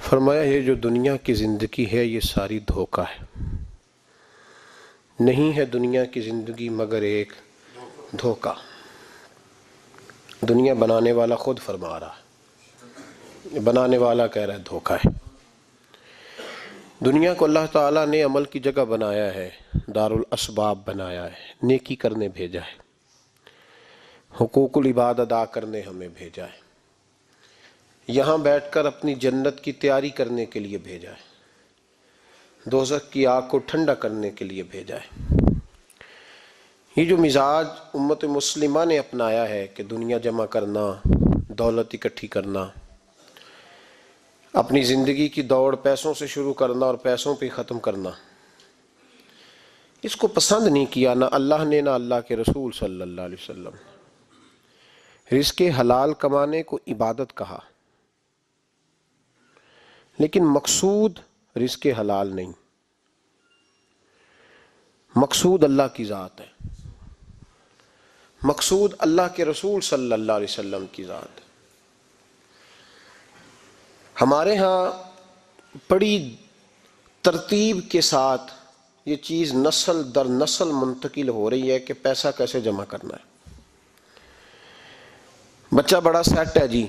فرمایا یہ جو دنیا کی زندگی ہے یہ ساری دھوکہ ہے، نہیں ہے دنیا کی زندگی مگر ایک دھوکہ۔ دنیا بنانے والا خود فرما رہا ہے، بنانے والا کہہ رہا ہے دھوکہ ہے۔ دنیا کو اللہ تعالیٰ نے عمل کی جگہ بنایا ہے، دارالاسباب بنایا ہے، نیکی کرنے بھیجا ہے، حقوق العباد ادا کرنے ہمیں بھیجا ہے، یہاں بیٹھ کر اپنی جنت کی تیاری کرنے کے لیے بھیجا ہے، دوزخ کی آگ کو ٹھنڈا کرنے کے لیے بھیجا ہے۔ یہ جو مزاج امت مسلمہ نے اپنایا ہے کہ دنیا جمع کرنا، دولت اکٹھی کرنا، اپنی زندگی کی دوڑ پیسوں سے شروع کرنا اور پیسوں پہ ختم کرنا، اس کو پسند نہیں کیا نہ اللہ نے نہ اللہ کے رسول صلی اللہ علیہ وسلم۔ رزق حلال کمانے کو عبادت کہا، لیکن مقصود رزق حلال نہیں، مقصود اللہ کی ذات ہے، مقصود اللہ کے رسول صلی اللہ علیہ وسلم کی ذات ہے۔ ہمارے ہاں بڑی ترتیب کے ساتھ یہ چیز نسل در نسل منتقل ہو رہی ہے کہ پیسہ کیسے جمع کرنا ہے۔ بچہ بڑا سیٹ ہے جی،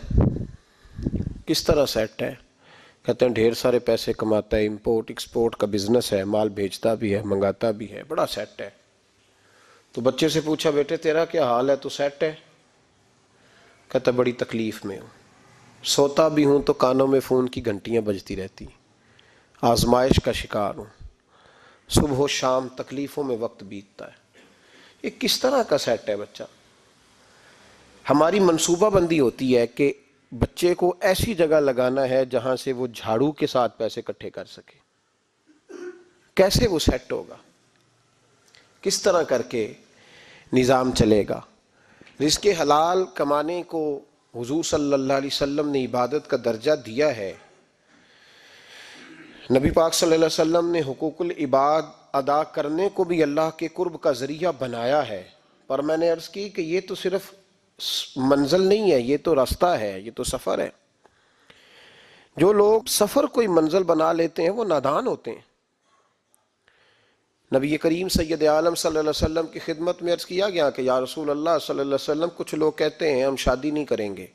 کس طرح سیٹ ہے؟ کہتے ہیں ڈھیر سارے پیسے کماتا ہے، امپورٹ ایکسپورٹ کا بزنس ہے، مال بھیجتا بھی ہے، منگاتا بھی ہے، بڑا سیٹ ہے۔ تو بچے سے پوچھا بیٹے تیرا کیا حال ہے، تو سیٹ ہے؟ کہتا بڑی تکلیف میں ہوں، سوتا بھی ہوں تو کانوں میں فون کی گھنٹیاں بجتی رہتی، آزمائش کا شکار ہوں، صبح و شام تکلیفوں میں وقت بیتتا ہے۔ یہ کس طرح کا سیٹ ہے بچہ؟ ہماری منصوبہ بندی ہوتی ہے کہ بچے کو ایسی جگہ لگانا ہے جہاں سے وہ جھاڑو کے ساتھ پیسے اکٹھے کر سکے۔ کیسے وہ سیٹ ہوگا؟ کس طرح کر کے نظام چلے گا؟ رزق حلال کمانے کو حضور صلی اللہ علیہ وسلم نے عبادت کا درجہ دیا ہے۔ نبی پاک صلی اللہ علیہ وسلم نے حقوق العباد ادا کرنے کو بھی اللہ کے قرب کا ذریعہ بنایا ہے، پر میں نے عرض کی کہ یہ تو صرف منزل نہیں ہے، یہ تو راستہ ہے، یہ تو سفر ہے۔ جو لوگ سفر کوئی منزل بنا لیتے ہیں وہ نادان ہوتے ہیں۔ نبی کریم سید عالم صلی اللہ علیہ وسلم کی خدمت میں عرض کیا گیا کہ یا رسول اللہ صلی اللہ علیہ وسلم، کچھ لوگ کہتے ہیں ہم شادی نہیں کریں گے،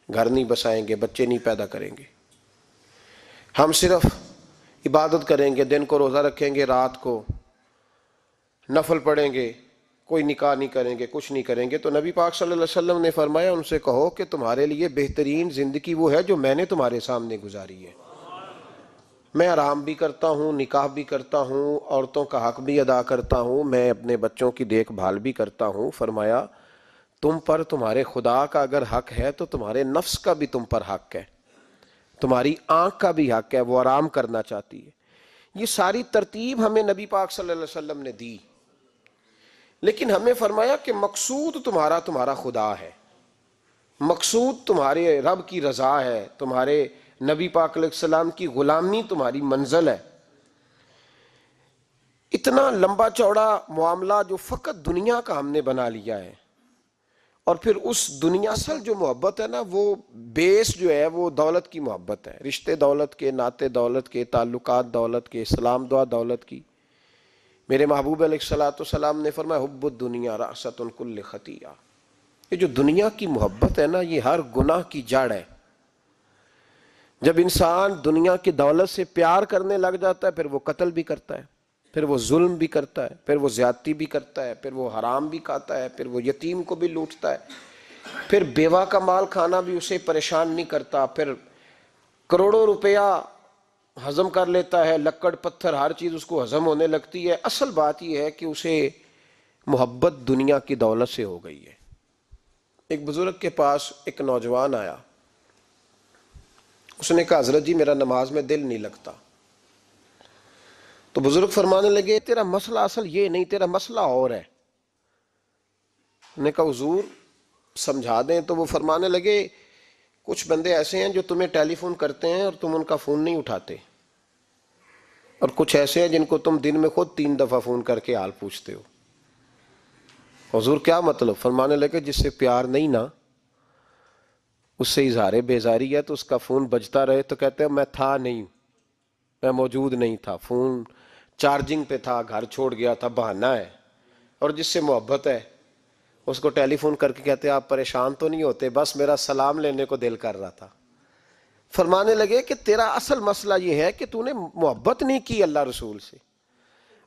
گھر نہیں بسائیں گے، بچے نہیں پیدا کریں گے، ہم صرف عبادت کریں گے، دن کو روزہ رکھیں گے، رات کو نفل پڑھیں گے، کوئی نکاح نہیں کریں گے، کچھ نہیں کریں گے۔ تو نبی پاک صلی اللہ علیہ وسلم نے فرمایا ان سے کہو کہ تمہارے لیے بہترین زندگی وہ ہے جو میں نے تمہارے سامنے گزاری ہے۔ میں آرام بھی کرتا ہوں، نکاح بھی کرتا ہوں، عورتوں کا حق بھی ادا کرتا ہوں، میں اپنے بچوں کی دیکھ بھال بھی کرتا ہوں۔ فرمایا تم پر تمہارے خدا کا اگر حق ہے تو تمہارے نفس کا بھی تم پر حق ہے، تمہاری آنکھ کا بھی حق ہے، وہ آرام کرنا چاہتی ہے۔ یہ ساری ترتیب ہمیں نبی پاک صلی اللہ علیہ وسلم نے دی، لیکن ہمیں فرمایا کہ مقصود تمہارا خدا ہے، مقصود تمہارے رب کی رضا ہے، تمہارے نبی پاک علیہ السلام کی غلامی تمہاری منزل ہے۔ اتنا لمبا چوڑا معاملہ جو فقط دنیا کا ہم نے بنا لیا ہے، اور پھر اس دنیا اصل جو محبت ہے نا، وہ بیس جو ہے وہ دولت کی محبت ہے، رشتے دولت کے، ناطے دولت کے، تعلقات دولت کے، اسلام دعا دولت کی۔ میرے محبوب علیہ الصلوۃ والسلام نے فرمایا حب الدنیا رأسۃ کل خطیئہ، یہ جو دنیا کی محبت ہے نا یہ ہر گناہ کی جڑ ہے۔ جب انسان دنیا کی دولت سے پیار کرنے لگ جاتا ہے پھر وہ قتل بھی کرتا ہے، پھر وہ ظلم بھی کرتا ہے، پھر وہ زیادتی بھی کرتا ہے، پھر وہ حرام بھی کھاتا ہے، پھر وہ یتیم کو بھی لوٹتا ہے، پھر بیوہ کا مال کھانا بھی اسے پریشان نہیں کرتا، پھر کروڑوں روپیہ ہضم کر لیتا ہے، لکڑ پتھر ہر چیز اس کو ہضم ہونے لگتی ہے۔ اصل بات یہ ہے کہ اسے محبت دنیا کی دولت سے ہو گئی ہے۔ ایک بزرگ کے پاس ایک نوجوان آیا، اس نے کہا حضرت جی میرا نماز میں دل نہیں لگتا۔ تو بزرگ فرمانے لگے تیرا مسئلہ اصل یہ نہیں، تیرا مسئلہ اور ہے۔ انہوں نے کہا حضور سمجھا دیں۔ تو وہ فرمانے لگے کچھ بندے ایسے ہیں جو تمہیں ٹیلی فون کرتے ہیں اور تم ان کا فون نہیں اٹھاتے، اور کچھ ایسے ہیں جن کو تم دن میں خود 3 دفعہ فون کر کے حال پوچھتے ہو۔ حضور کیا مطلب؟ فرمانے لگے جس سے پیار نہیں نا اس سے اظہار بیزاری ہے تو اس کا فون بجتا رہے تو کہتے ہیں میں تھا نہیں، میں موجود نہیں تھا، فون چارجنگ پہ تھا، گھر چھوڑ گیا تھا، بہانہ ہے۔ اور جس سے محبت ہے اس کو ٹیلی فون کر کے کہتے ہیں آپ پریشان تو نہیں ہوتے، بس میرا سلام لینے کو دل کر رہا تھا۔ فرمانے لگے کہ تیرا اصل مسئلہ یہ ہے کہ تو نے محبت نہیں کی اللہ رسول سے۔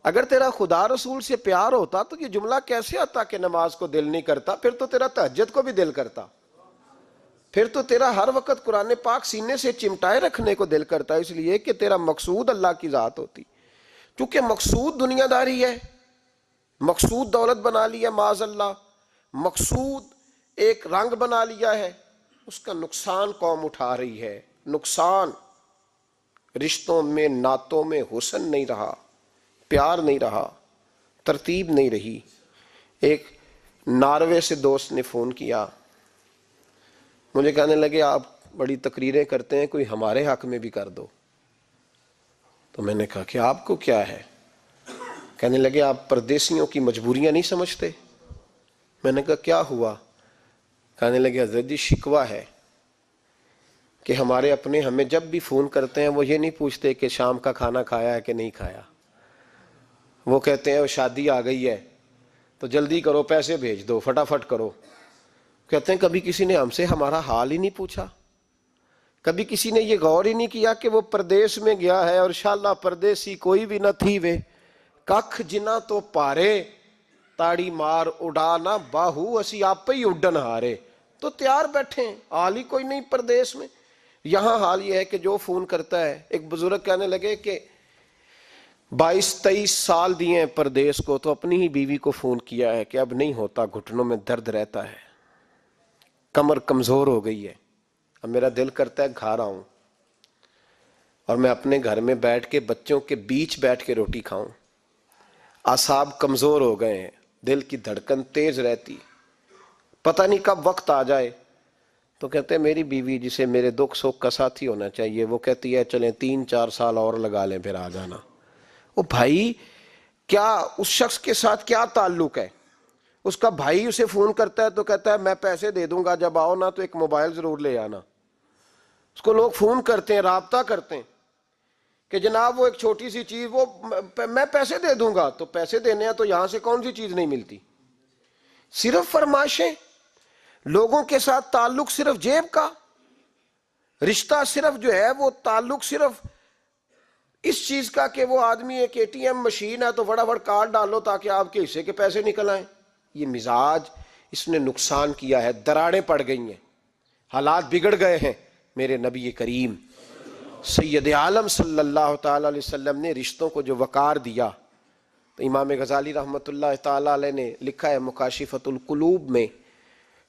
اگر تیرا خدا رسول سے پیار ہوتا تو یہ جملہ کیسے آتا کہ نماز کو دل نہیں کرتا؟ پھر تو تیرا تہجد کو بھی دل کرتا، پھر تو تیرا ہر وقت قرآن پاک سینے سے چمٹائے رکھنے کو دل کرتا، اس لیے کہ تیرا مقصود اللہ کی ذات ہوتی۔ کیونکہ مقصود دنیا داری ہے، مقصود دولت بنا لیا معاذ اللہ، مقصود ایک رنگ بنا لیا ہے، اس کا نقصان قوم اٹھا رہی ہے۔ نقصان رشتوں میں، نعتوں میں حسن نہیں رہا، پیار نہیں رہا، ترتیب نہیں رہی۔ ایک ناروے سے دوست نے فون کیا، مجھے کہنے لگے آپ بڑی تقریریں کرتے ہیں، کوئی ہمارے حق میں بھی کر دو۔ تو میں نے کہا کہ آپ کو کیا ہے؟ کہنے لگے آپ پردیسیوں کی مجبوریاں نہیں سمجھتے۔ میں نے کہا کیا ہوا؟ کہنے لگے حضرت جی شکوہ ہے کہ ہمارے اپنے ہمیں جب بھی فون کرتے ہیں وہ یہ نہیں پوچھتے کہ شام کا کھانا کھایا ہے کہ نہیں کھایا، وہ کہتے ہیں وہ شادی آ گئی ہے تو جلدی کرو، پیسے بھیج دو، فٹافٹ کرو۔ کہتے ہیں کبھی کسی نے ہم سے ہمارا حال ہی نہیں پوچھا، کبھی کسی نے یہ غور ہی نہیں کیا کہ وہ پردیس میں گیا ہے، اور انشاءاللہ پردیسی کوئی بھی نہ تھی وے ککھ جنا تو پارے تاڑی مار اڑانا باہو اسی آپ پہ ہی اڈن ہارے۔ تو تیار بیٹھے ہیں، حال ہی کوئی نہیں پردیس میں۔ یہاں حال یہ ہے کہ جو فون کرتا ہے، ایک بزرگ کہنے لگے کہ 22-23 سال دیے ہیں پردیس کو، تو اپنی ہی بیوی کو فون کیا ہے کہ اب نہیں ہوتا، گھٹنوں میں درد رہتا ہے، کمر کمزور ہو گئی ہے، اب میرا دل کرتا ہے گھر آؤں اور میں اپنے گھر میں بیٹھ کے بچوں کے بیچ بیٹھ کے روٹی کھاؤں۔ اعصاب کمزور ہو گئے ہیں، دل کی دھڑکن تیز رہتی، پتہ نہیں کب وقت آ جائے۔ تو کہتے ہیں میری بیوی جسے میرے دکھ سکھ کا ساتھی ہونا چاہیے، وہ کہتی ہے چلیں 3-4 سال اور لگا لیں پھر آ جانا۔ وہ بھائی کیا اس شخص کے ساتھ کیا تعلق ہے؟ اس کا بھائی اسے فون کرتا ہے تو کہتا ہے میں پیسے دے دوں گا، جب آؤ نا تو ایک موبائل ضرور لے آنا۔ اس کو لوگ فون کرتے ہیں، رابطہ کرتے ہیں کہ جناب وہ ایک چھوٹی سی چیز، وہ میں پیسے دے دوں گا، تو پیسے دینے ہیں تو یہاں سے کون سی چیز نہیں ملتی؟ صرف فرمائشیں، لوگوں کے ساتھ تعلق صرف جیب کا، رشتہ صرف جو ہے وہ تعلق صرف اس چیز کا کہ وہ آدمی ایک ATM مشین ہے تو فٹافٹ کارڈ ڈالو تاکہ آپ کے حصے کے پیسے نکل آئیں۔ یہ مزاج اس نے نقصان کیا ہے، دراڑیں پڑ گئی ہیں، حالات بگڑ گئے ہیں۔ میرے نبی کریم سید عالم صلی اللہ تعالی علیہ وسلم نے رشتوں کو جو وقار دیا، تو امام غزالی رحمۃ اللہ تعالی علیہ نے لکھا ہے مکاشفۃ القلوب میں،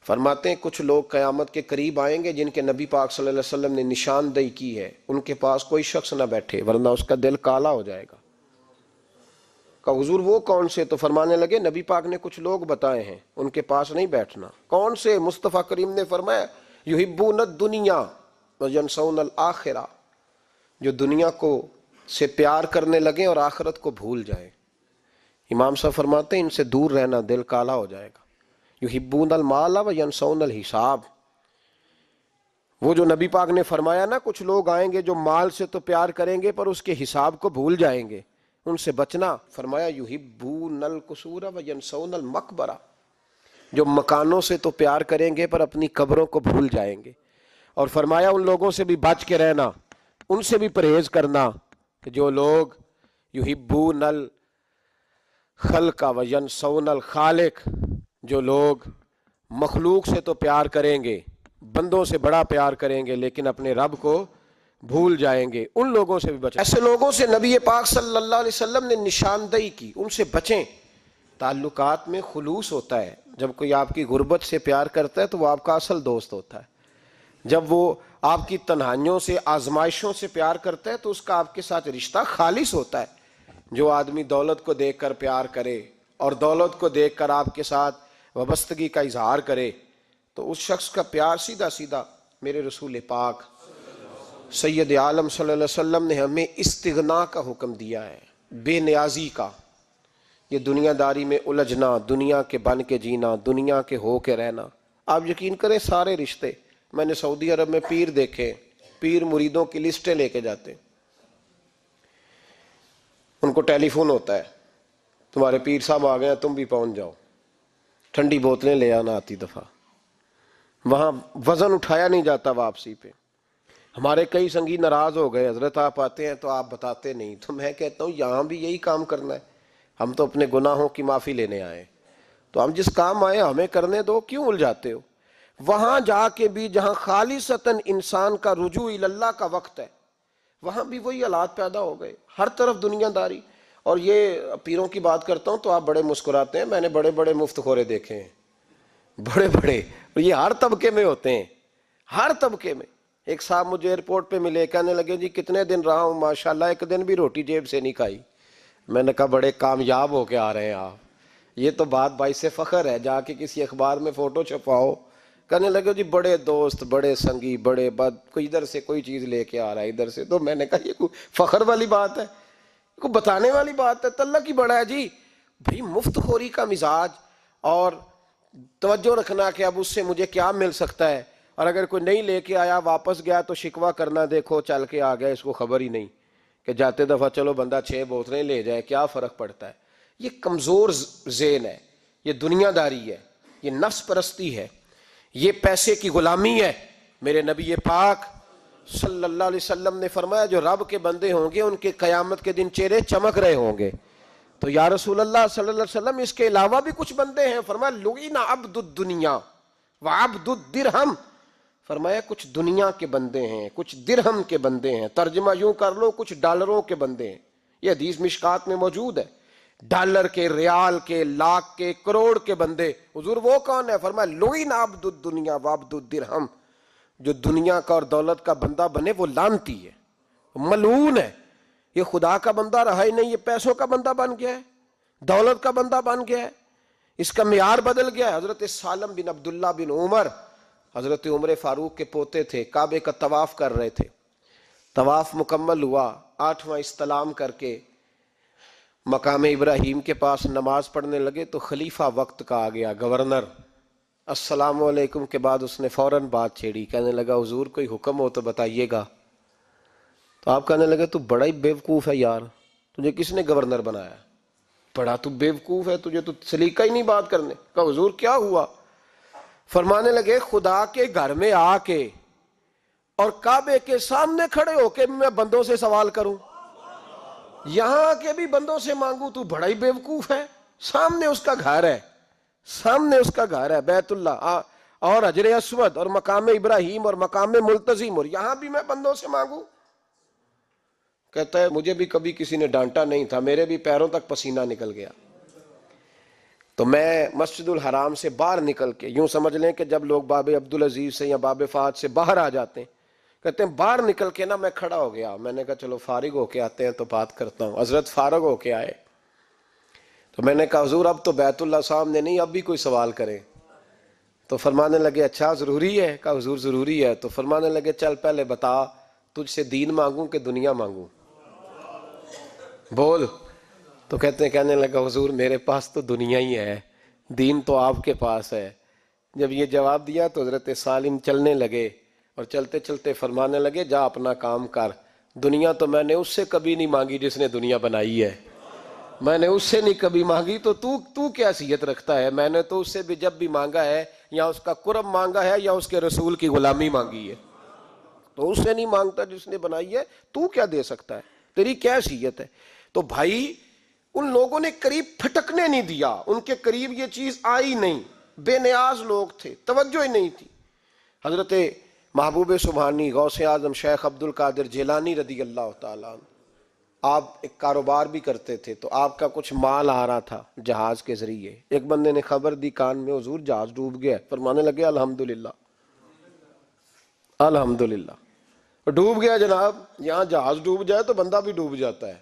فرماتے ہیں کچھ لوگ قیامت کے قریب آئیں گے جن کے نبی پاک صلی اللہ علیہ وسلم نے نشاندہی کی ہے، ان کے پاس کوئی شخص نہ بیٹھے ورنہ اس کا دل کالا ہو جائے گا۔ کہ حضور وہ کون سے؟ تو فرمانے لگے نبی پاک نے کچھ لوگ بتائے ہیں، ان کے پاس نہیں بیٹھنا۔ کون سے؟ مصطفیٰ کریم نے فرمایا یحبون الدنیا وینسون الآخرہ، جو دنیا کو سے پیار کرنے لگیں اور آخرت کو بھول جائیں۔ امام صاحب فرماتے ہیں ان سے دور رہنا، دل کالا ہو جائے گا۔ یحبون المال وینسون الحساب، وہ جو نبی پاک نے فرمایا نا کچھ لوگ آئیں گے جو مال سے تو پیار کریں گے پر اس کے حساب کو بھول جائیں گے، ان سے بچنا۔ فرمایا یحبون القصور وینسون المقبرہ، جو مکانوں سے تو پیار کریں گے پر اپنی قبروں کو بھول جائیں گے۔ اور فرمایا ان لوگوں سے بھی بچ کے رہنا، ان سے بھی پرہیز کرنا کہ جو لوگ یحبون الخلق وینسون الخالق، جو لوگ مخلوق سے تو پیار کریں گے، بندوں سے بڑا پیار کریں گے لیکن اپنے رب کو بھول جائیں گے، ان لوگوں سے بھی بچیں۔ ایسے لوگوں سے نبی پاک صلی اللہ علیہ وسلم نے نشاندہی کی، ان سے بچیں۔ تعلقات میں خلوص ہوتا ہے، جب کوئی آپ کی غربت سے پیار کرتا ہے تو وہ آپ کا اصل دوست ہوتا ہے، جب وہ آپ کی تنہائیوں سے آزمائشوں سے پیار کرتا ہے تو اس کا آپ کے ساتھ رشتہ خالص ہوتا ہے۔ جو آدمی دولت کو دیکھ کر پیار کرے اور دولت کو دیکھ کر آپ کے ساتھ وابستگی کا اظہار کرے تو اس شخص کا پیار سیدھا سیدھا، میرے رسول پاک سید عالم صلی اللہ علیہ وسلم نے ہمیں استغنا کا حکم دیا ہے، بے نیازی کا۔ یہ دنیا داری میں الجھنا، دنیا کے بن کے جینا، دنیا کے ہو کے رہنا، آپ یقین کریں سارے رشتے میں نے سعودی عرب میں پیر دیکھے، پیر مریدوں کی لسٹیں لے کے جاتے، ان کو ٹیلی فون ہوتا ہے، تمہارے پیر صاحب آ گئے ہیں، تم بھی پہنچ جاؤ، ٹھنڈی بوتلیں لے آنا آتی دفعہ، وہاں وزن اٹھایا نہیں جاتا واپسی پہ۔ ہمارے کئی سنگی ناراض ہو گئے، حضرت آپ آتے ہیں تو آپ بتاتے نہیں، تو میں کہتا ہوں یہاں بھی یہی کام کرنا ہے، ہم تو اپنے گناہوں کی معافی لینے آئے، تو ہم جس کام آئے ہمیں کرنے دو، کیوں الجھاتے ہو؟ وہاں جا کے بھی جہاں خالصتاً انسان کا رجوع اللہ کا وقت ہے، وہاں بھی وہی حالات پیدا ہو گئے، ہر طرف دنیا داری۔ اور یہ پیروں کی بات کرتا ہوں تو آپ بڑے مسکراتے ہیں، میں نے بڑے بڑے مفت خورے دیکھے ہیں، بڑے بڑے، اور یہ ہر طبقے میں ہوتے ہیں، ہر طبقے میں۔ ایک صاحب مجھے ایئرپورٹ پہ ملے، کہنے لگے جی کتنے دن رہا ہوں، ماشاءاللہ ایک دن بھی روٹی جیب سے نہیں کھائی۔ میں نے کہا بڑے کامیاب ہو کے آ رہے ہیں آپ، یہ تو بات باعث فخر ہے، جا کے کسی اخبار میں فوٹو چھپاؤ۔ کہنے لگے جی بڑے دوست، بڑے سنگی، بڑے کوئی ادھر سے کوئی چیز لے کے آ رہا ہے ادھر سے، تو میں نے کہا یہ کوئی فخر والی بات ہے، کوئی بتانے والی بات ہے؟ تو اللہ کی بڑا ہے جی، بھئی مفت خوری کا مزاج، اور توجہ رکھنا کہ اب اس سے مجھے کیا مل سکتا ہے، اور اگر کوئی نہیں لے کے آیا واپس گیا تو شکوہ کرنا، دیکھو چل کے آ گیا، اس کو خبر ہی نہیں کہ جاتے دفعہ چلو بندہ 6 بوتلیں لے جائے، کیا فرق پڑتا ہے؟ یہ کمزور ذہن ہے، یہ دنیا داری ہے، یہ نفس پرستی ہے، یہ پیسے کی غلامی ہے۔ میرے نبی پاک صلی اللہ علیہ وسلم نے فرمایا جو رب کے بندے ہوں گے ان کے قیامت کے دن چہرے چمک رہے ہوں گے۔ تو یا رسول اللہ صلی اللہ علیہ وسلم اس کے علاوہ بھی کچھ بندے ہیں؟ فرمایا لعن عبد الدنیا وعبد الدرہم، فرمایا کچھ دنیا کے بندے ہیں، کچھ درہم کے بندے ہیں، ترجمہ یوں کر لو کچھ ڈالروں کے بندے ہیں۔ یہ حدیث مشکات میں موجود ہے، ڈالر کے، ریال کے، لاکھ کے، کروڑ کے بندے۔ حضور وہ کون ہے؟ فرمایا لعن عبد الدنیا وعبد الدرہم، جو دنیا کا اور دولت کا بندہ بنے وہ لعنتی ہے، ملعون ہے۔ یہ خدا کا بندہ رہا ہی نہیں، یہ پیسوں کا بندہ بن گیا ہے، دولت کا بندہ بن گیا ہے، اس کا معیار بدل گیا ہے۔ حضرت سالم بن عبداللہ بن عمر، حضرت عمر فاروق کے پوتے تھے، کعبے کا طواف کر رہے تھے، طواف مکمل ہوا، 8واں استلام کر کے مقام ابراہیم کے پاس نماز پڑھنے لگے تو خلیفہ وقت کا آ گیا، گورنر۔ السلام علیکم کے بعد اس نے فوراً بات چھیڑی، کہنے لگا حضور کوئی حکم ہو تو بتائیے گا۔ تو آپ کہنے لگے تو بڑا ہی بیوقوف ہے یار، تجھے کس نے گورنر بنایا؟ بڑا تو بیوقوف ہے، تجھے تو سلیقہ ہی نہیں بات کرنے کا۔ حضور کیا ہوا؟ فرمانے لگے خدا کے گھر میں آ کے اور کعبے کے سامنے کھڑے ہو کے میں بندوں سے سوال کروں، یہاں آ کے بھی بندوں سے مانگوں، تو بڑا ہی بیوقوف ہے۔ سامنے اس کا گھر ہے، سامنے اس کا گھر ہے بیت اللہ اور حجر اسود اور مقام ابراہیم اور مقام ملتزم، اور یہاں بھی میں بندوں سے مانگوں؟ کہتا ہے مجھے بھی کبھی کسی نے ڈانٹا نہیں تھا، میرے بھی پیروں تک پسینہ نکل گیا، تو میں مسجد الحرام سے باہر نکل کے، یوں سمجھ لیں کہ جب لوگ باب عبدالعزیز سے یا باب فہد سے باہر آ جاتے ہیں، کہتے ہیں باہر نکل کے نا میں کھڑا ہو گیا، میں نے کہا چلو فارغ ہو کے آتے ہیں تو بات کرتا ہوں۔ حضرت فارغ ہو کے آئے تو میں نے کہا حضور اب تو بیت اللہ سامنے نہیں، اب بھی کوئی سوال کرے؟ تو فرمانے لگے اچھا ضروری ہے؟ کہا حضور ضروری ہے۔ تو فرمانے لگے چل پہلے بتا تجھ سے دین مانگوں کہ دنیا مانگوں، بول۔ تو کہنے لگا حضور میرے پاس تو دنیا ہی ہے، دین تو آپ کے پاس ہے۔ جب یہ جواب دیا تو حضرت سالم چلنے لگے، اور چلتے چلتے فرمانے لگے جا اپنا کام کر، دنیا تو میں نے اس سے کبھی نہیں مانگی جس نے دنیا بنائی ہے، میں نے اس سے نہیں کبھی مانگی، تو کیا حیثیت رکھتا ہے؟ میں نے تو اس سے بھی جب بھی مانگا ہے یا اس کا قرب مانگا ہے یا اس کے رسول کی غلامی مانگی ہے، تو اس سے نہیں مانگتا جس نے بنائی ہے، تو کیا دے سکتا ہے؟ تیری کیا حیثیت ہے؟ تو بھائی ان لوگوں نے قریب پھٹکنے نہیں دیا، ان کے قریب یہ چیز آئی نہیں، بے نیاز لوگ تھے، توجہ ہی نہیں تھی۔ حضرت محبوب سبحانی غوث اعظم شیخ عبد القادر جیلانی رضی اللہ تعالیٰ عنہ، آپ ایک کاروبار بھی کرتے تھے، تو آپ کا کچھ مال آ رہا تھا جہاز کے ذریعے، ایک بندے نے خبر دی کان میں حضور جہاز ڈوب گیا، فرمانے لگے الحمدللہ الحمدللہ، ڈوب گیا جناب، یہاں جہاز ڈوب جائے تو بندہ بھی ڈوب جاتا ہے۔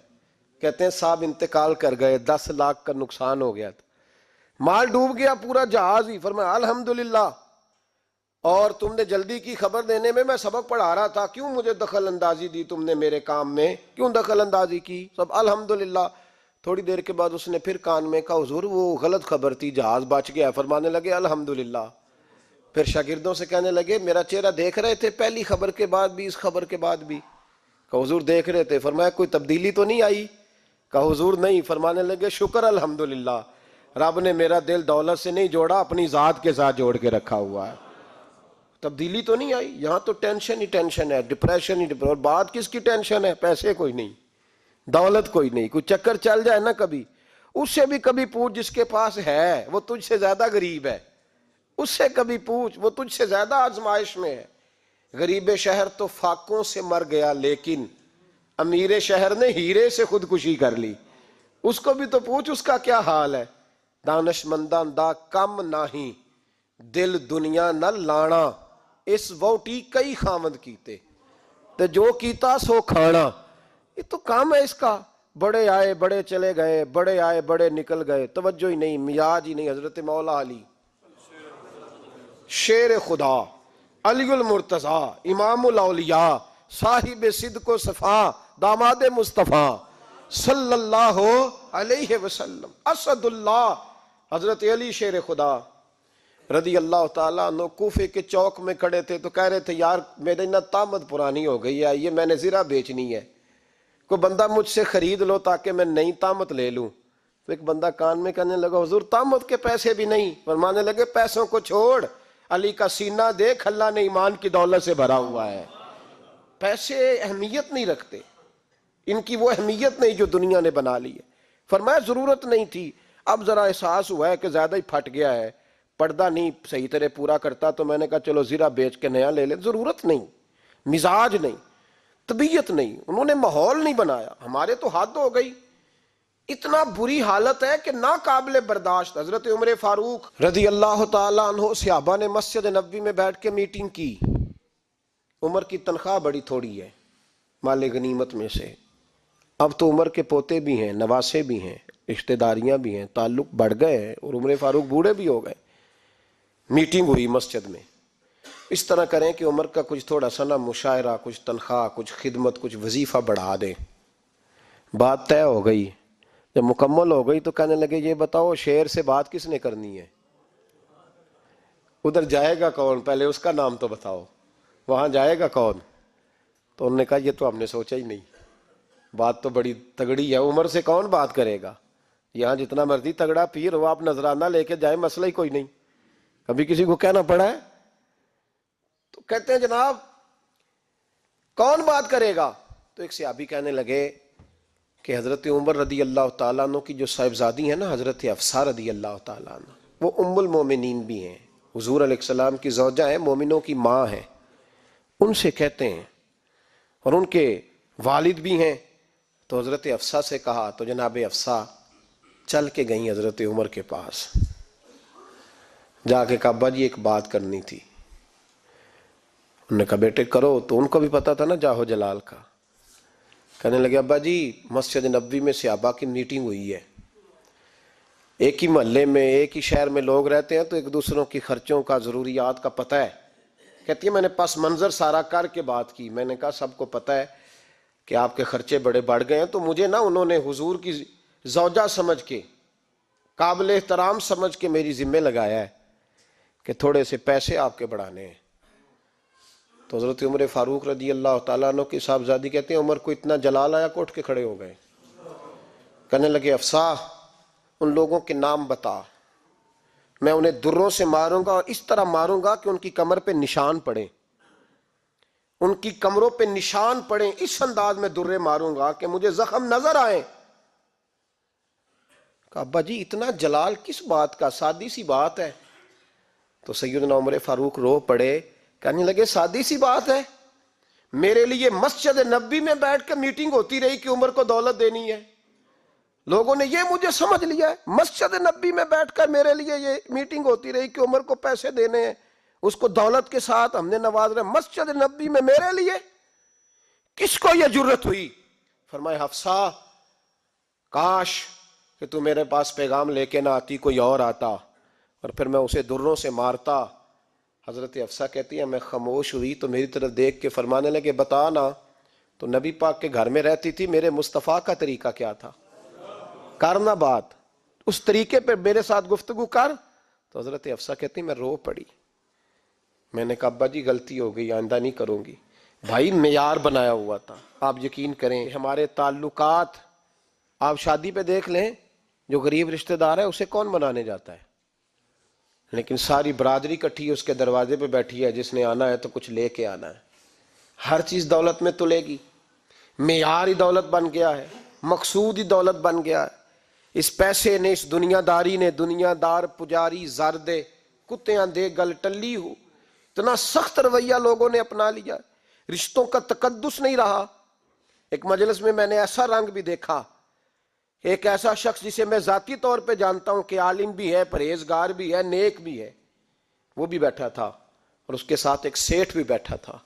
کہتے ہیں صاحب انتقال کر گئے، 10 لاکھ کا نقصان ہو گیا تھا، مال ڈوب گیا پورا جہاز ہی، فرمایا الحمدللہ، اور تم نے جلدی کی خبر دینے میں سبق پڑھا رہا تھا، کیوں مجھے دخل اندازی دی تم نے میرے کام میں، کیوں دخل اندازی کی؟ سب الحمدللہ۔ تھوڑی دیر کے بعد اس نے پھر کان میں کہا حضور وہ غلط خبر تھی، جہاز بچ گیا، فرمانے لگے الحمدللہ۔ پھر شاگردوں سے کہنے لگے میرا چہرہ دیکھ رہے تھے پہلی خبر کے بعد بھی اس خبر کے بعد بھی؟ کہ حضور دیکھ رہے تھے۔ فرمایا کوئی تبدیلی تو نہیں آئی؟ کہ حضور نہیں۔ فرمانے لگے شکر الحمدللہ، رب نے میرا دل دولت سے نہیں جوڑا، اپنی ذات کے ساتھ جوڑ کے رکھا ہوا ہے، تبدیلی تو نہیں آئی۔ یہاں تو ٹینشن ہی ٹینشن ہے، ڈپریشن ہی ڈپریشن۔ اور بات کس کی ٹینشن ہے؟ پیسے کوئی نہیں، دولت کوئی نہیں، کوئی چکر چل جائے نا کبھی، اس سے بھی کبھی پوچھ جس کے پاس ہے وہ تجھ سے زیادہ غریب ہے، اس سے کبھی پوچھ وہ تجھ سے زیادہ آزمائش میں ہے۔ غریب شہر تو فاقوں سے مر گیا، لیکن امیر شہر نے ہیرے سے خودکشی کر لی، اس کو بھی تو پوچھ اس کا کیا حال ہے۔ دانش منداں دا کم نہیں، دل دنیا نہ لانا، اس ووٹی کئی خامد کیتے تے جو کیتا سو کھانا۔ یہ تو کام ہے اس کا، بڑے آئے بڑے چلے گئے، بڑے آئے بڑے نکل گئے، توجہ ہی نہیں، مزاج ہی نہیں۔ حضرت مولا علی شیر خدا، علی المرتضی، امام الاولیاء، صاحب صدق و صفا، داماد مصطفیٰ صلی اللہ علیہ وسلم، اسد اللہ، حضرت علی شیر خدا رضی اللہ تعالیٰ عنہ کوفے کے چوک میں کھڑے تھے تو کہہ رہے تھے یار میری نا طامت پرانی ہو گئی ہے، یہ میں نے زرہ بیچنی ہے، کوئی بندہ مجھ سے خرید لو تاکہ میں نئی طامت لے لوں۔ تو ایک بندہ کان میں کہنے لگا حضور طامت کے پیسے بھی نہیں؟ فرمانے لگے پیسوں کو چھوڑ، علی کا سینہ دیکھ، اللہ نے ایمان کی دولت سے بھرا ہوا ہے۔ پیسے اہمیت نہیں رکھتے، ان کی وہ اہمیت نہیں جو دنیا نے بنا لی ہے۔ فرمایا ضرورت نہیں تھی، اب ذرا احساس ہوا ہے کہ زیادہ ہی پھٹ گیا ہے، پردہ نہیں صحیح طرح پورا کرتا، تو میں نے کہا چلو زرہ بیچ کے نیا لے لیں۔ ضرورت نہیں، مزاج نہیں، طبیعت نہیں، انہوں نے ماحول نہیں بنایا۔ ہمارے تو حد ہو گئی، اتنا بری حالت ہے کہ ناقابل برداشت۔ حضرت عمر فاروق رضی اللہ تعالیٰ عنہ صحابہ نے مسجد نبوی میں بیٹھ کے میٹنگ کی۔ عمر کی تنخواہ بڑی تھوڑی ہے مال غنیمت میں سے، اب تو عمر کے پوتے بھی ہیں، نواسے بھی ہیں، رشتہ داریاں بھی ہیں، تعلق بڑھ گئے ہیں، اور عمر فاروق بوڑھے بھی ہو گئے۔ میٹنگ ہوئی مسجد میں، اس طرح کریں کہ عمر کا کچھ تھوڑا سا نا مشاعرہ، کچھ تنخواہ، کچھ خدمت، کچھ وظیفہ بڑھا دیں۔ بات طے ہو گئی، جب مکمل ہو گئی تو کہنے لگے یہ بتاؤ شیر سے بات کس نے کرنی ہے؟ ادھر جائے گا کون؟ پہلے اس کا نام تو بتاؤ، وہاں جائے گا کون؟ تو انہوں نے کہا یہ تو ہم نے سوچا ہی نہیں، بات تو بڑی تگڑی ہے، عمر سے کون بات کرے گا؟ یہاں جتنا مرضی تگڑا پیر ہو، آپ نذرانہ لے کے جائیں، مسئلہ ہی کوئی نہیں۔ کبھی کسی کو کہنا پڑا ہے؟ تو کہتے ہیں جناب کون بات کرے گا؟ تو ایک صحابی کہنے لگے کہ حضرت عمر رضی اللہ تعالیٰ عنہ کی جو صاحبزادی ہیں نا حضرت حفصہ رضی اللہ تعالیٰ عنہ، وہ ام المومنین بھی ہیں، حضور علیہ السلام کی زوجہ ہیں، مومنوں کی ماں ہیں، ان سے کہتے ہیں، اور ان کے والد بھی ہیں۔ تو حضرت حفصہ سے کہا تو جناب حفصہ چل کے گئیں حضرت عمر کے پاس، جا کے کہا ابا جی ایک بات کرنی تھی۔ انہوں نے کہا بیٹے کرو، تو ان کو بھی پتا تھا نا جاہو جلال کا۔ کہنے لگے ابا جی مسجد نبوی میں صحابہ کی میٹنگ ہوئی ہے، ایک ہی محلے میں ایک ہی شہر میں لوگ رہتے ہیں تو ایک دوسروں کی خرچوں کا ضروریات کا پتہ ہے۔ کہتی ہے میں نے پس منظر سارا کر کے بات کی، میں نے کہا سب کو پتہ ہے کہ آپ کے خرچے بڑے بڑھ گئے ہیں، تو مجھے نا انہوں نے حضور کی زوجہ سمجھ کے، قابل احترام سمجھ کے میری ذمہ لگایا ہے کہ تھوڑے سے پیسے آپ کے بڑھانے ہیں۔ تو حضرت عمر فاروق رضی اللہ تعالیٰ عنہ کی صاحبزادی کہتے ہیں عمر کو اتنا جلال آیا کہ اٹھ کے کھڑے ہو گئے، کہنے لگے حفصہ ان لوگوں کے نام بتا، میں انہیں دروں سے ماروں گا، اور اس طرح ماروں گا کہ ان کی کمر پہ نشان پڑے، ان کی کمروں پہ نشان پڑے، اس انداز میں درے ماروں گا کہ مجھے زخم نظر آئے۔ کہا ابا جی اتنا جلال کس بات کا، سادی سی بات ہے۔ تو سیدنا عمر فاروق رو پڑے، کہنے لگے سادی سی بات ہے، میرے لیے مسجد نبوی میں بیٹھ کے میٹنگ ہوتی رہی کہ عمر کو دولت دینی ہے، لوگوں نے یہ مجھے سمجھ لیا ہے، مسجد نبوی میں بیٹھ کر میرے لیے یہ میٹنگ ہوتی رہی کہ عمر کو پیسے دینے ہیں، اس کو دولت کے ساتھ ہم نے نواز رہے، مسجد نبوی میں میرے لیے، کس کو یہ جرت ہوئی؟ فرمایا حفصہ کاش کہ تو میرے پاس پیغام لے کے نہ آتی، کوئی اور آتا اور پھر میں اسے دروں سے مارتا۔ حضرت حفصہ کہتی ہے میں خاموش ہوئی تو میری طرف دیکھ کے فرمانے لگے بتا نا، تو نبی پاک کے گھر میں رہتی تھی، میرے مصطفیٰ کا طریقہ کیا تھا، کرنا بات اس طریقے پہ میرے ساتھ گفتگو کر۔ تو حضرت حفصہ کہتی میں رو پڑی، میں نے کہا ابا جی غلطی ہو گئی، آئندہ نہیں کروں گی۔ بھائی معیار بنایا ہوا تھا، آپ یقین کریں ہمارے تعلقات آپ شادی پہ دیکھ لیں، جو غریب رشتہ دار ہے اسے کون بنانے جاتا ہے، لیکن ساری برادری کٹھی اس کے دروازے پہ بیٹھی ہے، جس نے آنا ہے تو کچھ لے کے آنا ہے۔ ہر چیز دولت میں تلے گی، معیار ہی دولت بن گیا ہے، مقصود ہی دولت بن گیا ہے۔ اس پیسے نے، اس دنیا داری نے، دنیا دار پجاری زردے کتیاں دے گل ٹلی ہو، اتنا سخت رویہ لوگوں نے اپنا لیا، رشتوں کا تقدس نہیں رہا۔ ایک مجلس میں نے ایسا رنگ بھی دیکھا، ایک ایسا شخص جسے میں ذاتی طور پہ جانتا ہوں کہ عالم بھی ہے، پرہیزگار بھی ہے، نیک بھی ہے، وہ بھی بیٹھا تھا اور اس کے ساتھ ایک سیٹھ بھی بیٹھا تھا،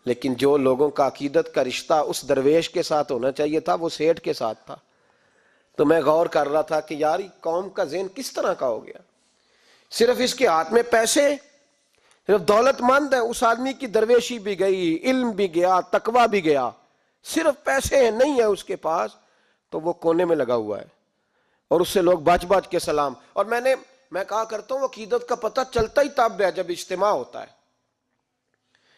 لیکن جو لوگوں کا عقیدت کا رشتہ اس درویش کے ساتھ ہونا چاہیے تھا وہ سیٹھ کے ساتھ تھا۔ تو میں غور کر رہا تھا کہ یار قوم کا ذہن کس طرح کا ہو گیا، صرف اس کے ہاتھ میں پیسے، صرف دولت مند ہے، اس آدمی کی درویشی بھی گئی، علم بھی گیا، تقوی بھی گیا، صرف پیسے ہیں، نہیں ہے اس کے پاس تو وہ کونے میں لگا ہوا ہے، اور اس سے لوگ بچ بچ کے سلام۔ اور میں کہا کرتا ہوں عقیدت کا پتہ چلتا ہی تب ہے جب اجتماع ہوتا ہے۔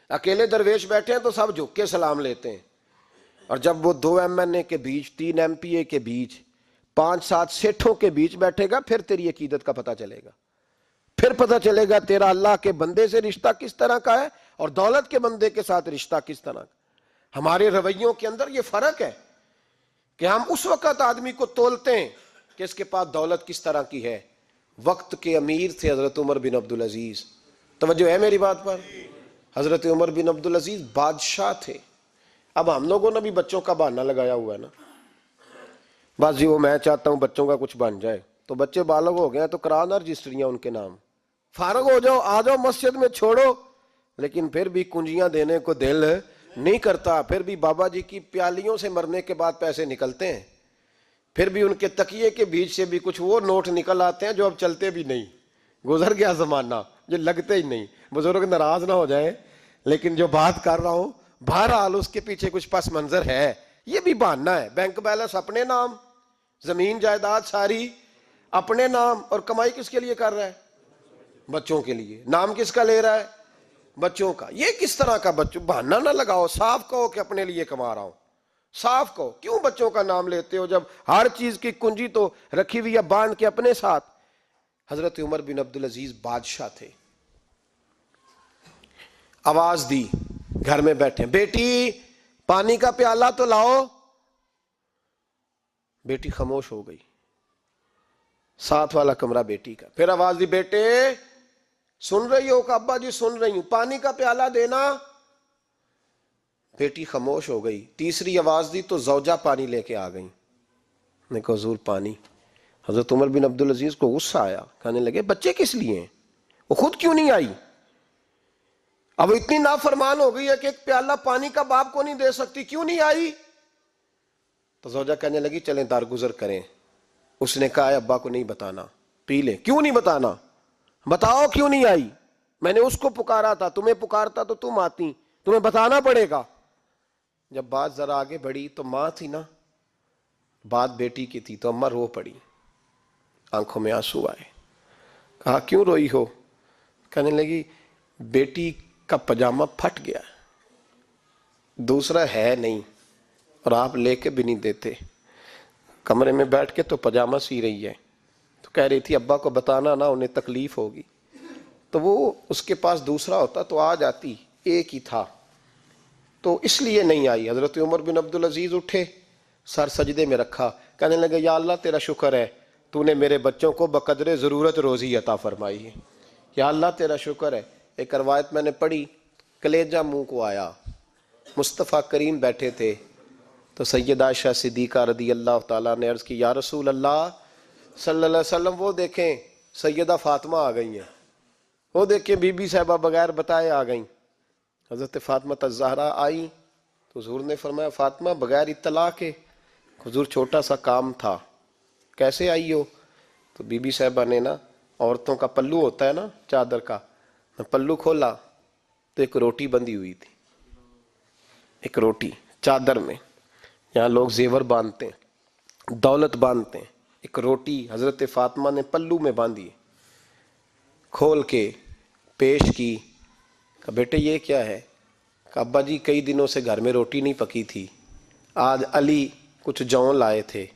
اکیلے درویش بیٹھے ہیں تو سب جھک کے سلام لیتے ہیں، اور جب وہ 2 MNA کے بیچ، 3 MPA کے بیچ، 5-7 سیٹھوں کے بیچ بیٹھے گا، پھر تیری عقیدت کا پتہ چلے گا، پھر پتہ چلے گا تیرا اللہ کے بندے سے رشتہ کس طرح کا ہے اور دولت کے بندے کے ساتھ رشتہ کس طرح کا۔ ہمارے رویوں کے اندر یہ فرق ہے کہ ہم اس وقت آدمی کو تولتے ہیں کہ اس کے پاس دولت کس طرح کی ہے۔ وقت کے امیر تھے حضرت عمر بن عبدالعزیز، توجہ ہے میری بات پر؟ حضرت عمر بن عبدالعزیز بادشاہ تھے۔ اب ہم لوگوں نے بھی بچوں کا بہانہ لگایا ہوا ہے نا، بس جی وہ میں چاہتا ہوں بچوں کا کچھ بن جائے، تو بچے بالغ ہو گئے ہیں تو کرانا رجسٹریاں ان کے نام، فارغ ہو جاؤ، آ جاؤ مسجد میں چھوڑو، لیکن پھر بھی کنجیاں دینے کو دل نہیں کرتا، پھر بھی بابا جی کی پیالیوں سے مرنے کے بعد پیسے نکلتے ہیں، پھر بھی ان کے تکیے کے بیچ سے بھی کچھ وہ نوٹ نکل آتے ہیں جو اب چلتے بھی نہیں، گزر گیا زمانہ، جو لگتے ہی نہیں۔ بزرگ ناراض نہ ہو جائیں، لیکن جو بات کر رہا ہوں بہرحال اس کے پیچھے کچھ پس منظر ہے، یہ بھی بہانہ ہے۔ بینک بیلنس اپنے نام، زمین جائیداد ساری اپنے نام، اور کمائی کس کے لیے کر رہا ہے؟ بچوں کے لیے۔ نام کس کا لے رہا ہے؟ بچوں کا۔ یہ کس طرح کا بچوں؟ بہانہ نہ لگاؤ، صاف کہو کہ اپنے لیے کما رہا ہوں، صاف کہو۔ کیوں بچوں کا نام لیتے ہو جب ہر چیز کی کنجی تو رکھی ہوئی ہے باندھ کے اپنے ساتھ؟ حضرت عمر بن عبدالعزیز بادشاہ تھے، آواز دی، گھر میں بیٹھے، بیٹی پانی کا پیالہ تو لاؤ۔ بیٹی خاموش ہو گئی، ساتھ والا کمرہ بیٹی کا۔ پھر آواز دی، بیٹے سن رہی ہو؟ کہ ابا جی سن رہی ہوں، پانی کا پیالہ دینا۔ بیٹی خاموش ہو گئی۔ تیسری آواز دی تو زوجہ پانی لے کے آ گئی، نے کہا حضور پانی۔ حضرت عمر بن عبدالعزیز کو غصہ آیا، کہنے لگے بچے کس لیے ہیں، وہ خود کیوں نہیں آئی؟ اب اتنی نافرمان ہو گئی ہے کہ ایک پیالہ پانی کا باپ کو نہیں دے سکتی، کیوں نہیں آئی؟ تو زوجہ کہنے لگی چلیں درگزر کریں۔ اس نے کہا ابا کو نہیں بتانا، پی لیں۔ کیوں نہیں بتانا؟ بتاؤ کیوں نہیں آئی؟ میں نے اس کو پکارا تھا، تمہیں پکارتا تو تم آتی، تمہیں بتانا پڑے گا۔ جب بات ذرا آگے بڑھی تو ماں تھی نا، بات بیٹی کی تھی، تو اماں رو پڑی، آنکھوں میں آنسو آئے۔ کہا کیوں روئی ہو؟ کہنے لگی بیٹی کا پجامہ پھٹ گیا، دوسرا ہے نہیں، اور آپ لے کے بھی نہیں دیتے، کمرے میں بیٹھ کے تو پجامہ سی رہی ہے، تو کہہ رہی تھی ابا کو بتانا نا، انہیں تکلیف ہوگی، تو وہ اس کے پاس دوسرا ہوتا تو آ جاتی، ایک ہی تھا، تو اس لیے نہیں آئی۔ حضرت عمر بن عبدالعزیز اٹھے، سر سجدے میں رکھا، کہنے لگے یا اللہ تیرا شکر ہے، تو نے میرے بچوں کو بقدر ضرورت روزی عطا فرمائی ہے، یا اللہ تیرا شکر ہے۔ ایک روایت میں نے پڑھی، کلیجہ منہ کو آیا، مصطفیٰ کریم بیٹھے تھے، تو سیدہ عائشہ صدیقہ رضی اللہ تعالیٰ نے عرض کی یا رسول اللہ صلی اللہ علیہ وسلم وہ دیکھیں سیدہ فاطمہ آ گئی ہیں، وہ دیکھیں بی بی صاحبہ بغیر بتائے آ گئیں۔ حضرت فاطمہ الزہرا آئی تو حضور نے فرمایا فاطمہ بغیر اطلاع کے؟ حضور چھوٹا سا کام تھا۔ کیسے آئی ہو؟ تو بی بی صاحبہ نے نا، عورتوں کا پلو ہوتا ہے نا چادر کا، پلو کھولا تو ایک روٹی بندھی ہوئی تھی، ایک روٹی چادر میں، یہاں لوگ زیور باندھتے ہیں، دولت باندھتے ہیں، ایک روٹی حضرت فاطمہ نے پلو میں باندھی، کھول کے پیش کی، کہ بیٹے یہ کیا ہے؟ کہ ابا جی کئی دنوں سے گھر میں روٹی نہیں پکی تھی، آج علی کچھ جوں لائے تھے،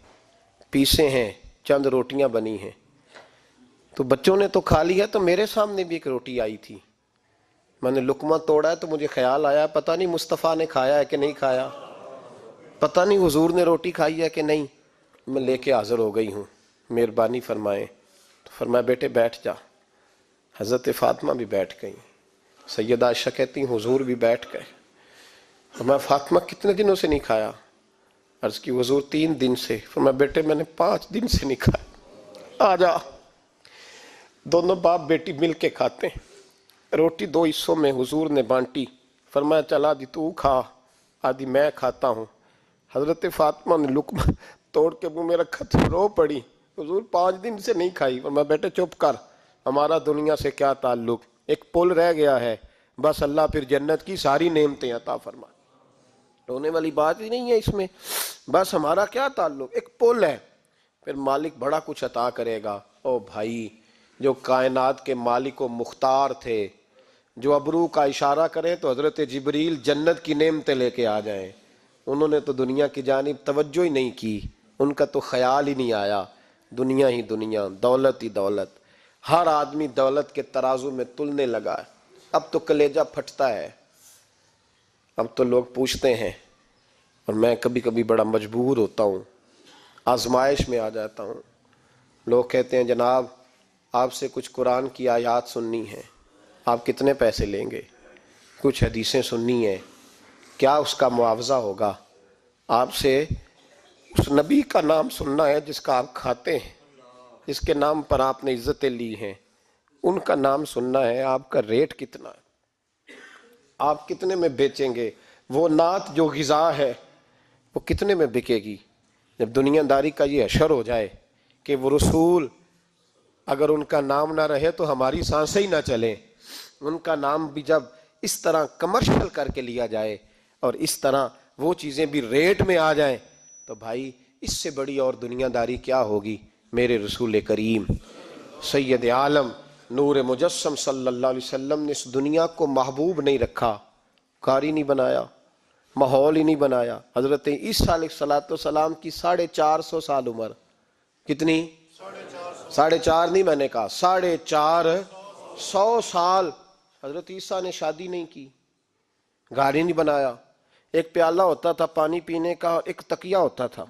پیسے ہیں، چند روٹیاں بنی ہیں، تو بچوں نے تو کھا لیا، تو میرے سامنے بھی ایک روٹی آئی تھی، میں نے لقمہ توڑا ہے تو مجھے خیال آیا پتہ نہیں مصطفیٰ نے کھایا ہے کہ نہیں کھایا، پتہ نہیں حضور نے روٹی کھائی ہے کہ نہیں، میں لے کے حاضر ہو گئی ہوں، مہربانی فرمائیں۔ تو فرمایا بیٹے بیٹھ جا۔ حضرت فاطمہ بھی بیٹھ گئیں، سیدہ عائشہ کہتی ہیں حضور بھی بیٹھ گئے۔ فرمایا فاطمہ کتنے دنوں سے نہیں کھایا؟ عرض کی حضور 3 دن سے۔ فرمایا بیٹے میں نے 5 دن سے نہیں کھایا، آ جا۔ دونوں باپ بیٹی مل کے کھاتے ہیں۔ روٹی 2 حصوں میں حضور نے بانٹی، فرمایا چلا آدھی تو کھا، آدھی میں کھاتا ہوں۔ حضرت فاطمہ نے لقمہ توڑ کے منہ میں رکھا تو رو پڑی، حضور 5 دن سے نہیں کھائی۔ فرمایا بیٹے چپ کر، ہمارا دنیا سے کیا تعلق، ایک پل رہ گیا ہے، بس اللہ پھر جنت کی ساری نعمتیں عطا فرما، رونے والی بات ہی نہیں ہے اس میں، بس ہمارا کیا تعلق، ایک پل ہے، پھر مالک بڑا کچھ عطا کرے گا۔ او بھائی، جو کائنات کے مالک و مختار تھے، جو ابرو کا اشارہ کریں تو حضرت جبریل جنت کی نعمتیں لے کے آ جائیں، انہوں نے تو دنیا کی جانب توجہ ہی نہیں کی، ان کا تو خیال ہی نہیں آیا، دنیا ہی دنیا، دولت ہی دولت، ہر آدمی دولت کے ترازو میں تلنے لگا ہے۔ اب تو کلیجہ پھٹتا ہے، اب تو لوگ پوچھتے ہیں، اور میں کبھی کبھی بڑا مجبور ہوتا ہوں، آزمائش میں آ جاتا ہوں، لوگ کہتے ہیں جناب آپ سے کچھ قرآن کی آیات سننی ہے، آپ کتنے پیسے لیں گے؟ کچھ حدیثیں سننی ہیں، کیا اس کا معاوضہ ہوگا؟ آپ سے اس نبی کا نام سننا ہے جس کا آپ کھاتے ہیں، جس کے نام پر آپ نے عزتیں لی ہیں، ان کا نام سننا ہے، آپ کا ریٹ کتنا ہے، آپ کتنے میں بیچیں گے؟ وہ نعت جو غذا ہے وہ کتنے میں بکے گی؟ جب دنیا داری کا یہ حشر ہو جائے کہ وہ رسول اگر ان کا نام نہ رہے تو ہماری سانسیں ہی نہ چلیں، ان کا نام بھی جب اس طرح کمرشل کر کے لیا جائے اور اس طرح وہ چیزیں بھی ریٹ میں آ جائیں، تو بھائی اس سے بڑی اور دنیا داری کیا ہوگی؟ میرے رسول کریم سید عالم نور مجسم صلی اللہ علیہ وسلم نے اس دنیا کو محبوب نہیں رکھا، کاری نہیں بنایا، ماحول ہی نہیں بنایا۔ حضرت عیسیٰ علیہ السلام کی 450 سال عمر، کتنی؟ 4.5 نہیں، میں نے کہا 450 سال حضرت عیسیٰ نے شادی نہیں کی، گھر ہی نہیں بنایا، ایک پیالہ ہوتا تھا پانی پینے کا اور ایک تکیہ ہوتا تھا۔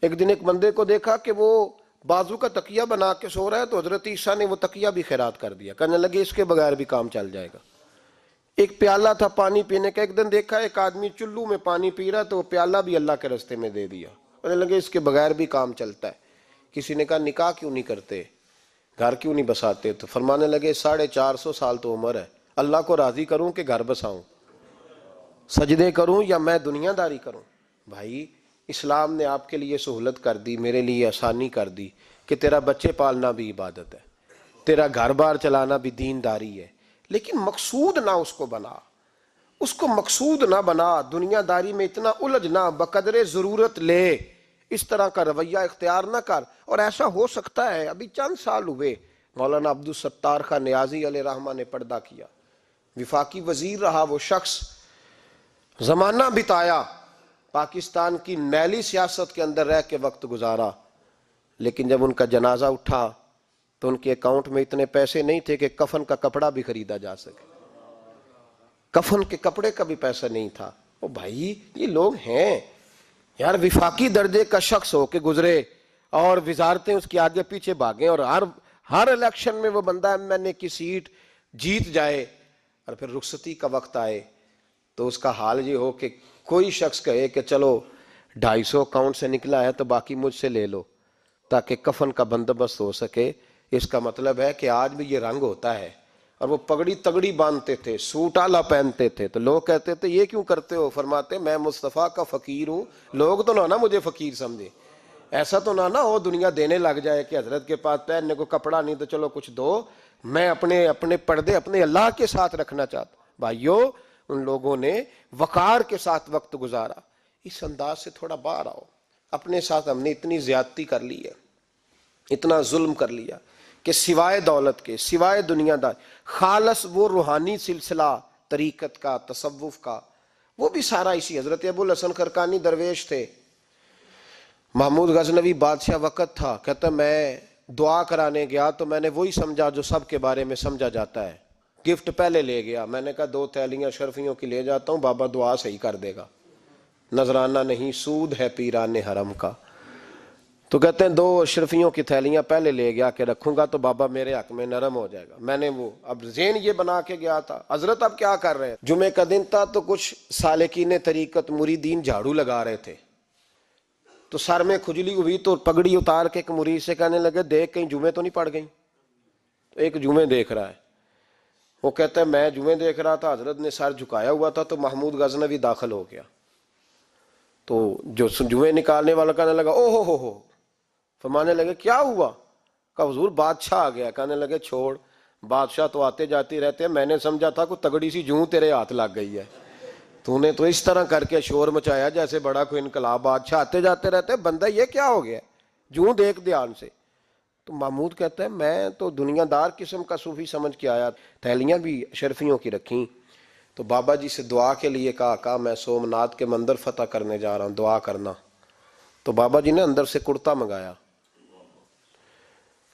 ایک دن ایک بندے کو دیکھا کہ وہ بازو کا تکیہ بنا کے سو رہا ہے، تو حضرت عیسیٰ نے وہ تکیہ بھی خیرات کر دیا، کہنے لگے اس کے بغیر بھی کام چل جائے گا۔ ایک پیالہ تھا پانی پینے کا، ایک دن دیکھا ایک آدمی چلو میں پانی پی رہا تو وہ پیالہ بھی اللہ کے راستے میں دے دیا، کہنے لگے اس کے بغیر بھی کام چلتا ہے۔ کسی نے کہا نکاح کیوں نہیں کرتے، گھر کیوں نہیں بساتے؟ تو فرمانے لگے 450 سال تو عمر ہے، اللہ کو راضی کروں کہ گھر بساؤں، سجدے کروں یا میں دنیا داری کروں؟ بھائی اسلام نے آپ کے لیے سہولت کر دی، میرے لیے آسانی کر دی کہ تیرا بچے پالنا بھی عبادت ہے، تیرا گھر بار چلانا بھی دینداری ہے، لیکن مقصود نہ اس کو بنا، اس کو مقصود نہ بنا، دنیا داری میں اتنا الجھ نہ، بقدر ضرورت لے، اس طرح کا رویہ اختیار نہ کر۔ اور ایسا ہو سکتا ہے، ابھی چند سال ہوئے مولانا عبدالستار خان نیازی علیہ رحمہ نے پردہ کیا، وفاقی وزیر رہا وہ شخص، زمانہ بتایا، پاکستان کی میلی سیاست کے اندر رہ کے وقت گزارا، لیکن جب ان کا جنازہ اٹھا تو ان کے اکاؤنٹ میں اتنے پیسے نہیں تھے کہ کفن کا کپڑا بھی خریدا جا سکے، کفن کے کپڑے کا بھی پیسہ نہیں تھا۔ او بھائی یہ لوگ ہیں یار، وفاقی درجے کا شخص ہو کے گزرے اور وزارتیں اس کے آگے پیچھے بھاگیں، اور ہر الیکشن میں وہ بندہ ایم این اے کی سیٹ جیت جائے، اور پھر رخصتی کا وقت آئے تو اس کا حال یہ ہو کہ کوئی شخص کہے کہ چلو 250 اکاؤنٹ سے نکلا ہے تو باقی مجھ سے لے لو تاکہ کفن کا بندوبست ہو سکے۔ اس کا مطلب ہے کہ آج بھی یہ رنگ ہوتا ہے، اور وہ پگڑی تگڑی باندھتے تھے، سوٹ آلہ پہنتے تھے، تو لوگ کہتے تھے یہ کیوں کرتے ہو؟ فرماتے میں مصطفیٰ کا فقیر ہوں، لوگ تو نہ مجھے فقیر سمجھے، ایسا تو نہ ہو دنیا دینے لگ جائے کہ حضرت کے پاس پہننے کو کپڑا نہیں تو چلو کچھ دو، میں اپنے پردے اپنے اللہ کے ساتھ رکھنا چاہتا ہوں۔ بھائیو ان لوگوں نے وقار کے ساتھ وقت گزارا۔ اس انداز سے تھوڑا باہر آؤ، اپنے ساتھ ہم نے اتنی زیادتی کر لی ہے، اتنا ظلم کر لیا کہ سوائے دولت کے، سوائے دنیا دار، خالص وہ روحانی سلسلہ طریقت کا، تصوف کا، وہ بھی سارا اسی۔ حضرت ابو الحسن خرقانی درویش تھے، محمود غزنوی بادشاہ وقت تھا، کہتا میں دعا کرانے گیا تو میں نے وہی سمجھا جو سب کے بارے میں سمجھا جاتا ہے، گفٹ پہلے لے گیا، میں نے کہا 2 تھیلیاں شرفیوں کی لے جاتا ہوں، بابا دعا صحیح کر دے گا، نذرانہ نہیں سود ہے پیران حرم کا۔ تو کہتے ہیں 2 اشرفیوں کی تھیلیاں پہلے لے گیا کہ رکھوں گا تو بابا میرے حق میں نرم ہو جائے گا۔ میں نے وہ اب ذہن یہ بنا کے گیا تھا، حضرت اب کیا کر رہے ہیں، جمعے کا دن تھا تو کچھ سالکین طریقت مریدین جھاڑو لگا رہے تھے، تو سر میں کھجلی ہوئی تو پگڑی اتار کے ایک مرید سے کہنے لگے دیکھ کہیں جمعے تو نہیں پڑ گئی؟ تو ایک جمعے دیکھ رہا ہے، وہ کہتا ہے میں جمعے دیکھ رہا تھا، حضرت نے سر جھکایا ہوا تھا تو محمود غزنوی داخل ہو گیا، تو جو جمعے نکالنے والا کہنے لگا او ہو، فرمانے لگے کیا ہوا؟ کہا حضور بادشاہ آ گیا۔ کہنے لگے چھوڑ، بادشاہ تو آتے جاتے رہتے ہیں، میں نے سمجھا تھا کوئی تگڑی سی جوں تیرے ہاتھ لگ گئی ہے، تو نے تو اس طرح کر کے شور مچایا جیسے بڑا کوئی انقلاب، بادشاہ آتے جاتے رہتے ہیں، بندہ یہ کیا ہو گیا، جوں دیکھ دھیان سے۔ تو محمود کہتا ہے میں تو دنیا دار قسم کا صوفی سمجھ کے آیا، تھیلیاں بھی شرفیوں کی رکھیں، تو بابا جی سے دعا کے لیے کہا میں سومناتھ کے مندر فتح کرنے جا رہا ہوں، دعا کرنا۔ تو بابا جی نے اندر سے کرتا منگایا،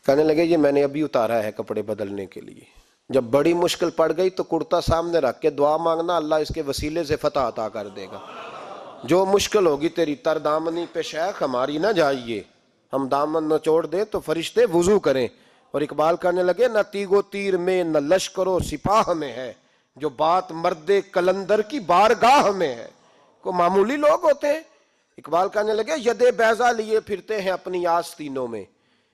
کہنے لگے یہ میں نے ابھی اتارا ہے کپڑے بدلنے کے لیے، جب بڑی مشکل پڑ گئی تو کرتا سامنے رکھ کے دعا مانگنا، اللہ اس کے وسیلے سے فتح عطا کر دے گا۔ جو مشکل ہوگی تیری تر دامنی پہ شیخ ہماری نہ جائیے، ہم دامن نہ چھوڑ دیں تو فرشتے وضو کریں۔ اور اقبال کہنے لگے نہ تیگ و تیر میں نہ لشکر و سپاہ میں ہے، جو بات مرد کلندر کی بارگاہ میں ہے۔ کو معمولی لوگ ہوتے ہیں۔ اقبال کہنے لگے ید بیضا لیے پھرتے ہیں اپنی آستینوں میں،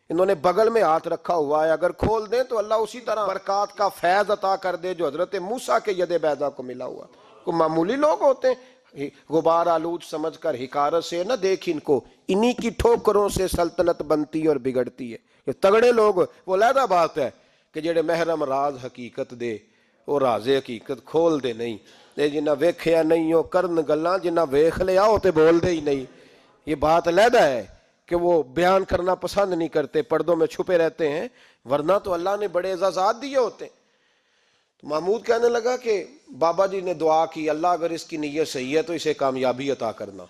انہوں نے بغل میں ہاتھ رکھا ہوا ہے، اگر کھول دیں تو اللہ اسی طرح برکات کا فیض عطا کر دے جو حضرت موسیٰ کے ید بیضا کو ملا ہوا۔ کو معمولی لوگ ہوتے ہیں، غبار آلود سمجھ کر حکارت سے نہ دیکھ ان کو، انہی کی ٹھوکروں سے سلطنت بنتی اور بگڑتی ہے۔ یہ تگڑے لوگ وہ علیحدہ بات ہے کہ جڑے محرم راز حقیقت دے وہ راز حقیقت کھول دے نہیں، جنہ ویکھیا نہیں ہو کرن گلاں، جنہ ویکھ لیا ہو تے بول دے ہی نہیں۔ یہ بات علیحدہ ہے کہ وہ بیان کرنا پسند نہیں کرتے، پردوں میں چھپے رہتے ہیں، ورنہ تو اللہ نے بڑے اعزازات دیے ہوتے ہیں۔ تو محمود کہنے لگا کہ بابا جی نے دعا کی اللہ اگر اس کی نیت صحیح ہے تو اسے کامیابی عطا کرنا،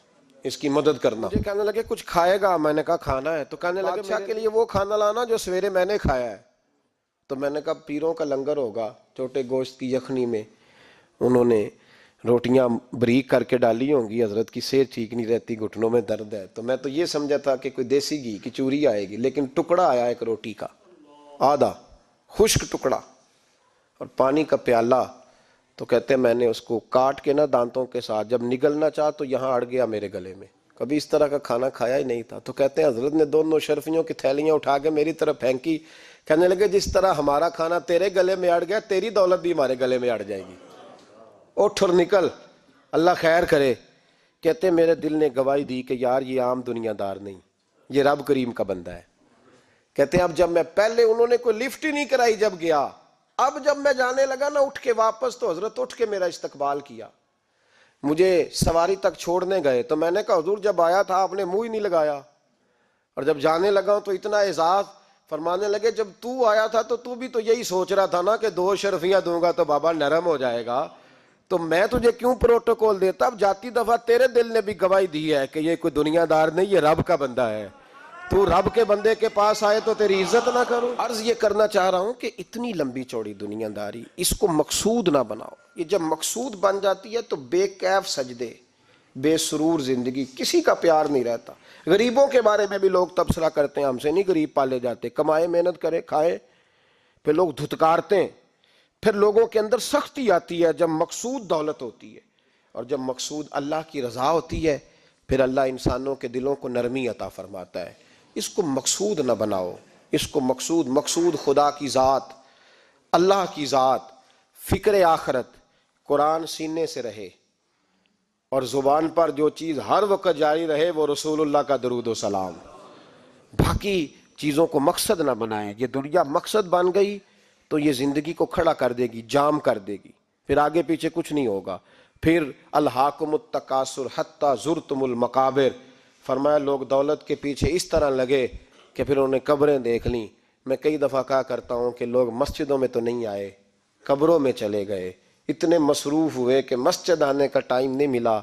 اس کی مدد کرنا۔ مجھے کہنے لگے کچھ کھائے گا؟ میں نے کہا کھانا ہے۔ تو کہنے لگے بادشاہ کے لیے وہ کھانا لانا جو سویرے میں نے کھایا ہے۔ تو میں نے کہا پیروں کا لنگر ہوگا، چھوٹے گوشت کی یخنی میں انہوں نے روٹیاں بریک کر کے ڈالی ہوں گی، حضرت کی صحت ٹھیک نہیں رہتی، گھٹنوں میں درد ہے، تو میں تو یہ سمجھا تھا کہ کوئی دیسی گھی کی چوری آئے گی، لیکن ٹکڑا آیا ایک روٹی کا، آدھا خشک ٹکڑا، اور پانی کا پیالہ۔ تو کہتے ہیں میں نے اس کو کاٹ کے نا دانتوں کے ساتھ جب نگلنا چاہ تو یہاں اڑ گیا میرے گلے میں، کبھی اس طرح کا کھانا کھایا ہی نہیں تھا۔ تو کہتے ہیں حضرت نے دونوں شرفیوں کی تھیلیاں اٹھا کے میری طرف پھینکی، کہنے لگے جس طرح ہمارا کھانا تیرے گلے میں اڑ گیا، تیری دولت بھی ہمارے گلے میں اڑ جائے گی، اٹھ اور نکل، اللہ خیر کرے۔ کہتے ہیں میرے دل نے گواہی دی کہ یار یہ عام دنیا دار نہیں، یہ رب کریم کا بندہ ہے۔ کہتے ہیں اب جب میں پہلے انہوں نے کوئی لفٹ ہی نہیں کرائی جب گیا، اب جب میں جانے لگا نا اٹھ کے واپس تو حضرت اٹھ کے میرا استقبال کیا، مجھے سواری تک چھوڑنے گئے تو میں نے کہا حضور جب آیا تھا آپ نے منہ ہی نہیں لگایا، اور جب جانے لگا تو اتنا اعزاز۔ فرمانے لگے جب تو آیا تھا تو تو بھی تو یہی سوچ رہا تھا نا کہ 2 شرفیاں دوں گا تو بابا نرم ہو جائے گا، تو میں تجھے کیوں پروٹوکول دیتا؟ اب جاتی دفعہ تیرے دل نے بھی گواہی دی ہے کہ یہ کوئی دنیا دار نہیں، یہ رب کا بندہ ہے، تو رب کے بندے کے پاس آئے تو تیری عزت نہ کروں۔ عرض یہ کرنا چاہ رہا ہوں کہ اتنی لمبی چوڑی دنیا داری اس کو مقصود نہ بناؤ، یہ جب مقصود بن جاتی ہے تو بے کیف سجدے، بے سرور زندگی، کسی کا پیار نہیں رہتا۔ غریبوں کے بارے میں بھی لوگ تبصرہ کرتے ہیں ہم سے نہیں غریب پالے جاتے، کمائے محنت کرے کھائے، پھر لوگ دھتکارتے ہیں۔ پھر لوگوں کے اندر سختی آتی ہے جب مقصود دولت ہوتی ہے، اور جب مقصود اللہ کی رضا ہوتی ہے پھر اللہ انسانوں کے دلوں کو نرمی عطا فرماتا ہے۔ اس کو مقصود نہ بناؤ، اس کو مقصود خدا کی ذات، اللہ کی ذات، فکر آخرت، قرآن سینے سے رہے، اور زبان پر جو چیز ہر وقت جاری رہے وہ رسول اللہ کا درود و سلام۔ باقی چیزوں کو مقصد نہ بنائیں، یہ دنیا مقصد بن گئی تو یہ زندگی کو کھڑا کر دے گی، جام کر دے گی، پھر آگے پیچھے کچھ نہیں ہوگا۔ پھر الہاکم التکاثر حتی زرتم المقابر، فرمایا لوگ دولت کے پیچھے اس طرح لگے کہ پھر انہوں نے قبریں دیکھ لیں، میں کئی دفعہ کہا کرتا ہوں کہ لوگ مسجدوں میں تو نہیں آئے، قبروں میں چلے گئے، اتنے مصروف ہوئے کہ مسجد آنے کا ٹائم نہیں ملا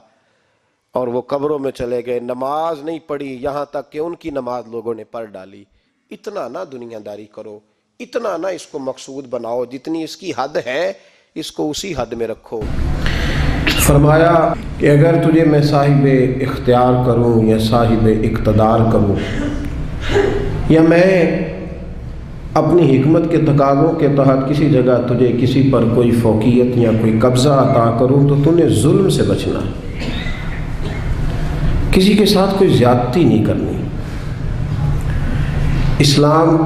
اور وہ قبروں میں چلے گئے، نماز نہیں پڑھی، یہاں تک کہ ان کی نماز لوگوں نے پڑھ ڈالی۔ اتنا نہ دنیا داری کرو، اتنا نہ اس کو مقصود بناؤ، جتنی اس کی حد ہے اس کو اسی حد میں رکھو۔ فرمایا کہ اگر تجھے میں صاحب اختیار کروں یا صاحب اقتدار کروں، یا میں اپنی حکمت کے تقاضوں کے تحت کسی جگہ تجھے کسی پر کوئی فوقیت یا کوئی قبضہ عطا کروں، تو نے ظلم سے بچنا، کسی کے ساتھ کوئی زیادتی نہیں کرنی۔ اسلام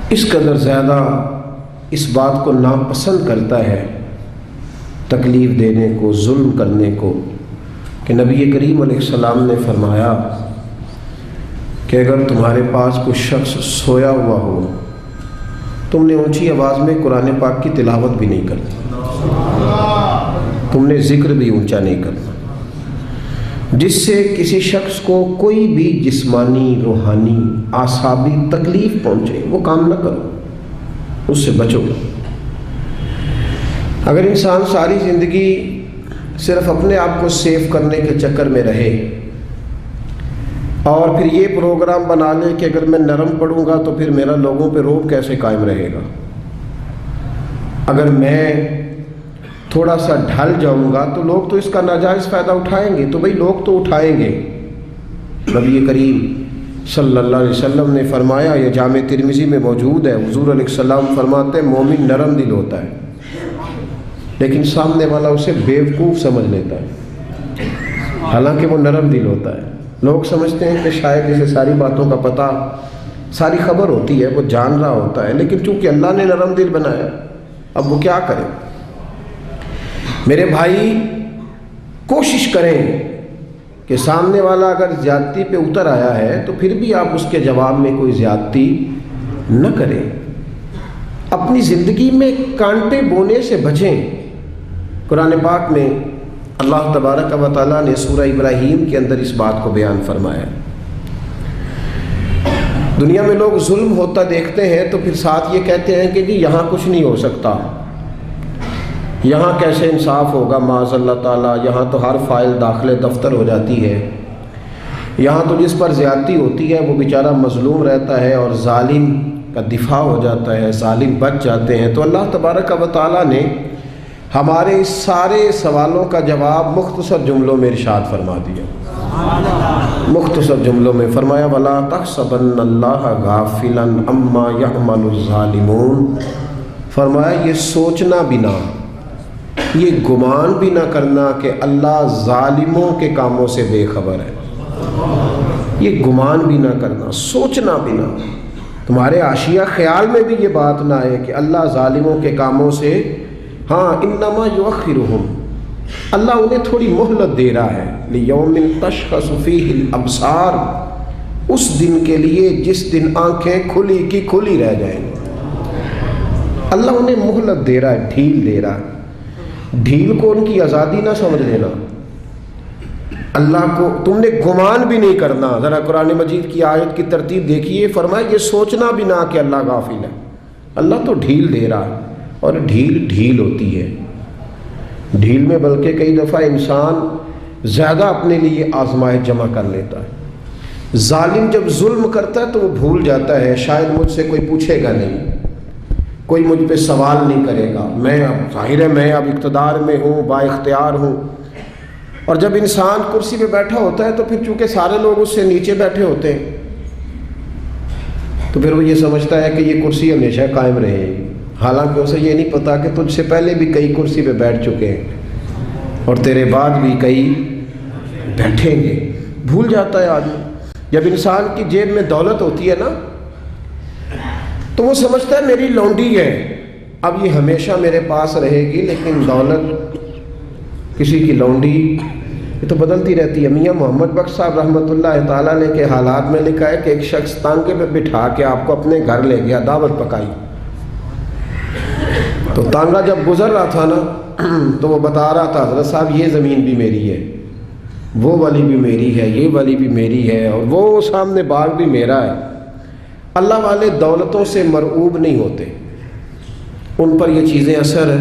اس قدر زیادہ اس بات کو ناپسند کرتا ہے، تکلیف دینے کو، ظلم کرنے کو، کہ نبی کریم علیہ السلام نے فرمایا کہ اگر تمہارے پاس کوئی شخص سویا ہوا ہو، تم نے اونچی آواز میں قرآن پاک کی تلاوت بھی نہیں کرنی، تم نے ذکر بھی اونچا نہیں کرنا، جس سے کسی شخص کو کوئی بھی جسمانی، روحانی، اعصابی تکلیف پہنچے، وہ کام نہ کرو، اس سے بچو۔ اگر انسان ساری زندگی صرف اپنے آپ کو سیف کرنے کے چکر میں رہے اور پھر یہ پروگرام بنا لے کہ اگر میں نرم پڑوں گا تو پھر میرا لوگوں پہ رعب کیسے قائم رہے گا، اگر میں تھوڑا سا ڈھل جاؤں گا تو لوگ تو اس کا ناجائز فائدہ اٹھائیں گے، تو بھئی لوگ تو اٹھائیں گے۔ نبی کریم صلی اللہ علیہ وسلم نے فرمایا، یہ جامع ترمذی میں موجود ہے، حضور علیہ السلام فرماتے ہیں مومن نرم دل ہوتا ہے، لیکن سامنے والا اسے بیوقوف سمجھ لیتا ہے، حالانکہ وہ نرم دل ہوتا ہے۔ لوگ سمجھتے ہیں کہ شاید اسے ساری باتوں کا پتہ، ساری خبر ہوتی ہے، وہ جان رہا ہوتا ہے، لیکن چونکہ اللہ نے نرم دل بنایا، اب وہ کیا کرے؟ میرے بھائی کوشش کریں کہ سامنے والا اگر زیادتی پہ اتر آیا ہے تو پھر بھی آپ اس کے جواب میں کوئی زیادتی نہ کریں، اپنی زندگی میں کانٹے بونے سے بچیں۔ قرآن پاک میں اللہ تبارک و تعالیٰ نے سورہ ابراہیم کے اندر اس بات کو بیان فرمایا۔ دنیا میں لوگ ظلم ہوتا دیکھتے ہیں تو پھر ساتھ یہ کہتے ہیں کہ جی یہاں کچھ نہیں ہو سکتا، یہاں کیسے انصاف ہوگا، معاذ اللہ تعالیٰ، یہاں تو ہر فائل داخل دفتر ہو جاتی ہے، یہاں تو جس پر زیادتی ہوتی ہے وہ بیچارہ مظلوم رہتا ہے اور ظالم کا دفاع ہو جاتا ہے، ظالم بچ جاتے ہیں۔ تو اللہ تبارک و تعالیٰ نے ہمارے اس سارے سوالوں کا جواب مختصر جملوں میں ارشاد فرما دیا، مختصر جملوں میں فرمایا، وَلَا تَحْسَبَنَّ اللَّهَ غَافِلًا عَمَّا يَعْمَلُ الظَّالِمُونَ، فرمایا یہ سوچنا بھی نہ، یہ گمان بھی نہ کرنا کہ اللہ ظالموں کے کاموں سے بے خبر ہے، یہ گمان بھی نہ کرنا، سوچنا بھی نہ، تمہارے عاشیہ خیال میں بھی یہ بات نہ آئے کہ اللہ ظالموں کے کاموں سے، ہاں انما یؤخرہم، اللہ انہیں تھوڑی مہلت دے رہا ہے، لیوم تشخص فیہ الابصار، اس دن کے لیے جس دن آنکھیں کھلی کی کھلی رہ جائیں، اللہ انہیں مہلت دے رہا ہے، ڈھیل دے رہا ہے۔ ڈھیل کو ان کی آزادی نہ سمجھ لینا، اللہ کو تم نے گمان بھی نہیں کرنا۔ ذرا قرآن مجید کی آیت کی ترتیب دیکھیے، فرمایا یہ سوچنا بھی نہ کہ اللہ غافل ہے، اللہ تو ڈھیل دے رہا ہے، اور ڈھیل ہوتی ہے، ڈھیل میں بلکہ کئی دفعہ انسان زیادہ اپنے لیے آزمائش جمع کر لیتا ہے۔ ظالم جب ظلم کرتا ہے تو وہ بھول جاتا ہے شاید مجھ سے کوئی پوچھے گا نہیں، کوئی مجھ پہ سوال نہیں کرے گا، میں اب ظاہر ہے میں اب اقتدار میں ہوں، با اختیار ہوں۔ اور جب انسان کرسی پہ بیٹھا ہوتا ہے تو پھر چونکہ سارے لوگ اس سے نیچے بیٹھے ہوتے ہیں تو پھر وہ یہ سمجھتا ہے کہ یہ کرسی ہمیشہ قائم رہے گی، حالانکہ اسے یہ نہیں پتا کہ تجھ سے پہلے بھی کئی کرسی پہ بیٹھ چکے ہیں اور تیرے بعد بھی کئی بیٹھیں گے۔ بھول جاتا ہے آدمی۔ جب انسان کی جیب میں دولت ہوتی ہے نا تو وہ سمجھتا ہے میری لونڈی ہے، اب یہ ہمیشہ میرے پاس رہے گی، لیکن دولت کسی کی لونڈی یہ تو بدلتی رہتی ہے۔ میاں محمد بخش صاحب رحمۃ اللہ تعالیٰ نے کے حالات میں لکھا ہے کہ ایک شخص تانگے پہ بٹھا کے آپ کو اپنے گھر لے گیا، دعوت پکائی، تو تانگا جب گزر رہا تھا نا تو وہ بتا رہا تھا حضرت صاحب یہ زمین بھی میری ہے، وہ والی بھی میری ہے، یہ والی بھی میری ہے، اور وہ سامنے باغ بھی میرا ہے۔ اللہ والے دولتوں سے مرعوب نہیں ہوتے، ان پر یہ چیزیں اثر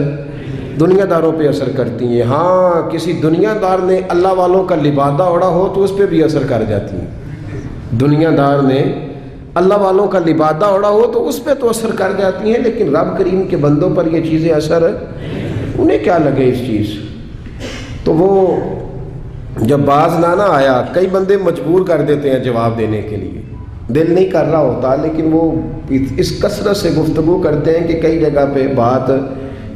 دنیا داروں پہ اثر کرتی ہیں۔ ہاں کسی دنیا دار نے اللہ والوں کا لبادہ اوڑا ہو تو اس پہ بھی اثر کر جاتی ہیں، دنیا دار نے اللہ والوں کا لبادہ اوڑا ہو تو اس پہ تو اثر کر جاتی ہیں، لیکن رب کریم کے بندوں پر یہ چیزیں اثر انہیں کیا لگے اس چیز۔ تو وہ جب باز نہ آیا، کئی بندے مجبور کر دیتے ہیں جواب دینے کے لیے، دل نہیں کر رہا ہوتا، لیکن وہ اس کثرت سے گفتگو کرتے ہیں کہ کئی جگہ پہ بات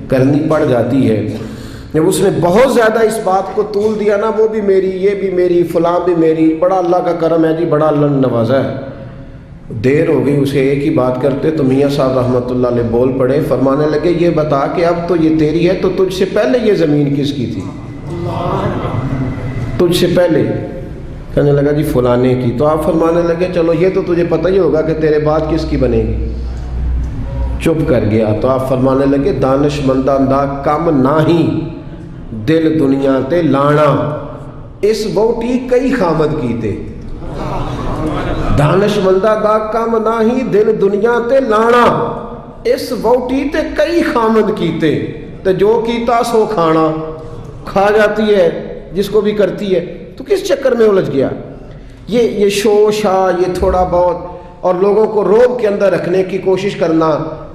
کرنی پڑ جاتی ہے۔ جب اس نے بہت زیادہ اس بات کو طول دیا نا، وہ بھی میری، یہ بھی میری، فلاں بھی میری، بڑا اللہ کا کرم ہے جی، بڑا اللہ نے نوازا ہے، دیر ہو گئی اسے ایک ہی بات کرتے تو میاں صاحب رحمۃ اللہ علیہ بول پڑے، فرمانے لگے یہ بتا کہ اب تو یہ تیری ہے، تو تجھ سے پہلے یہ زمین کس کی تھی؟ تجھ سے پہلے؟ کہنے لگا جی فلانے کی۔ تو آپ فرمانے لگے چلو یہ تو تجھے پتہ ہی ہوگا کہ تیرے بعد کس کی بنے گی۔ چپ کر گیا۔ تو آپ فرمانے لگے دانش مندہ دا کم نہ ہی دل دنیا تے لانا، اس ووٹی کئی خامد کیتے۔ دانش مندہ دا کم نہ ہی دل دنیا تے لانا، اس ووٹی تے کئی خامد کیتے۔ تو جو کیتا سو کھانا، کھا جاتی ہے جس کو بھی کرتی ہے، تو کس چکر میں الجھ گیا؟ یہ شو شا، یہ تھوڑا بہت، اور لوگوں کو روب کے اندر رکھنے کی کوشش کرنا،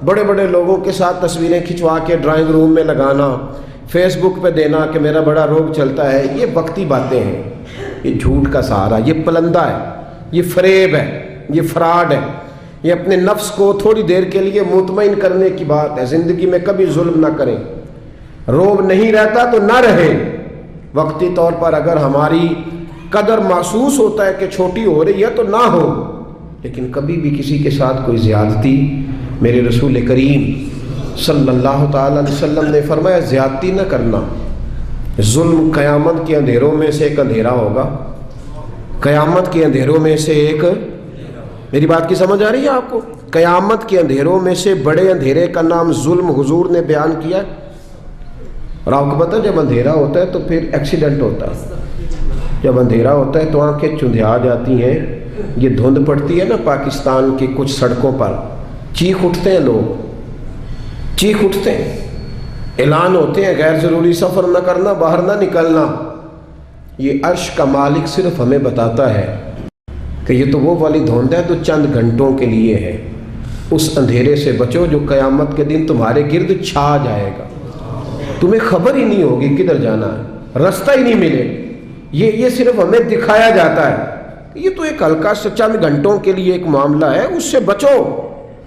بڑے بڑے لوگوں کے ساتھ تصویریں کھنچوا کے ڈرائنگ روم میں لگانا، فیس بک پہ دینا کہ میرا بڑا روب چلتا ہے، یہ وقتی باتیں ہیں، یہ جھوٹ کا سہارا، یہ پلندہ ہے، یہ فریب ہے، یہ فراڈ ہے، یہ اپنے نفس کو تھوڑی دیر کے لیے مطمئن کرنے کی بات ہے۔ زندگی میں کبھی ظلم نہ کریں، روب نہیں رہتا تو نہ رہے، وقتی طور پر اگر ہماری قدر محسوس ہوتا ہے کہ چھوٹی ہو رہی ہے تو نہ ہو، لیکن کبھی بھی کسی کے ساتھ کوئی زیادتی، میرے رسول کریم صلی اللہ تعالی علیہ وسلم نے فرمایا زیادتی نہ کرنا۔ ظلم قیامت کے اندھیروں میں سے ایک اندھیرا ہوگا، قیامت کے اندھیروں میں سے ایک، میری بات کی سمجھ آ رہی ہے آپ کو؟ قیامت کے اندھیروں میں سے بڑے اندھیرے کا نام ظلم حضور نے بیان کیا۔ اور آپ کو پتہ جب اندھیرا ہوتا ہے تو پھر ایکسیڈنٹ ہوتا ہے، جب اندھیرا ہوتا ہے تو آنکھیں چندھیا جاتی ہیں، یہ دھند پڑتی ہے نا پاکستان کی کچھ سڑکوں پر، چیخ اٹھتے ہیں لوگ، چیخ اٹھتے ہیں، اعلان ہوتے ہیں غیر ضروری سفر نہ کرنا، باہر نہ نکلنا۔ یہ عرش کا مالک صرف ہمیں بتاتا ہے کہ یہ تو وہ والی دھند ہے تو چند گھنٹوں کے لیے ہے، اس اندھیرے سے بچو جو قیامت کے دن تمہارے گرد چھا جائے گا، تمہیں خبر ہی نہیں ہوگی کدھر جانا ہے، رستہ ہی نہیں ملے۔ یہ صرف ہمیں دکھایا جاتا ہے، یہ تو ایک ہلکا سے چند گھنٹوں کے لیے ایک معاملہ ہے، اس سے بچو۔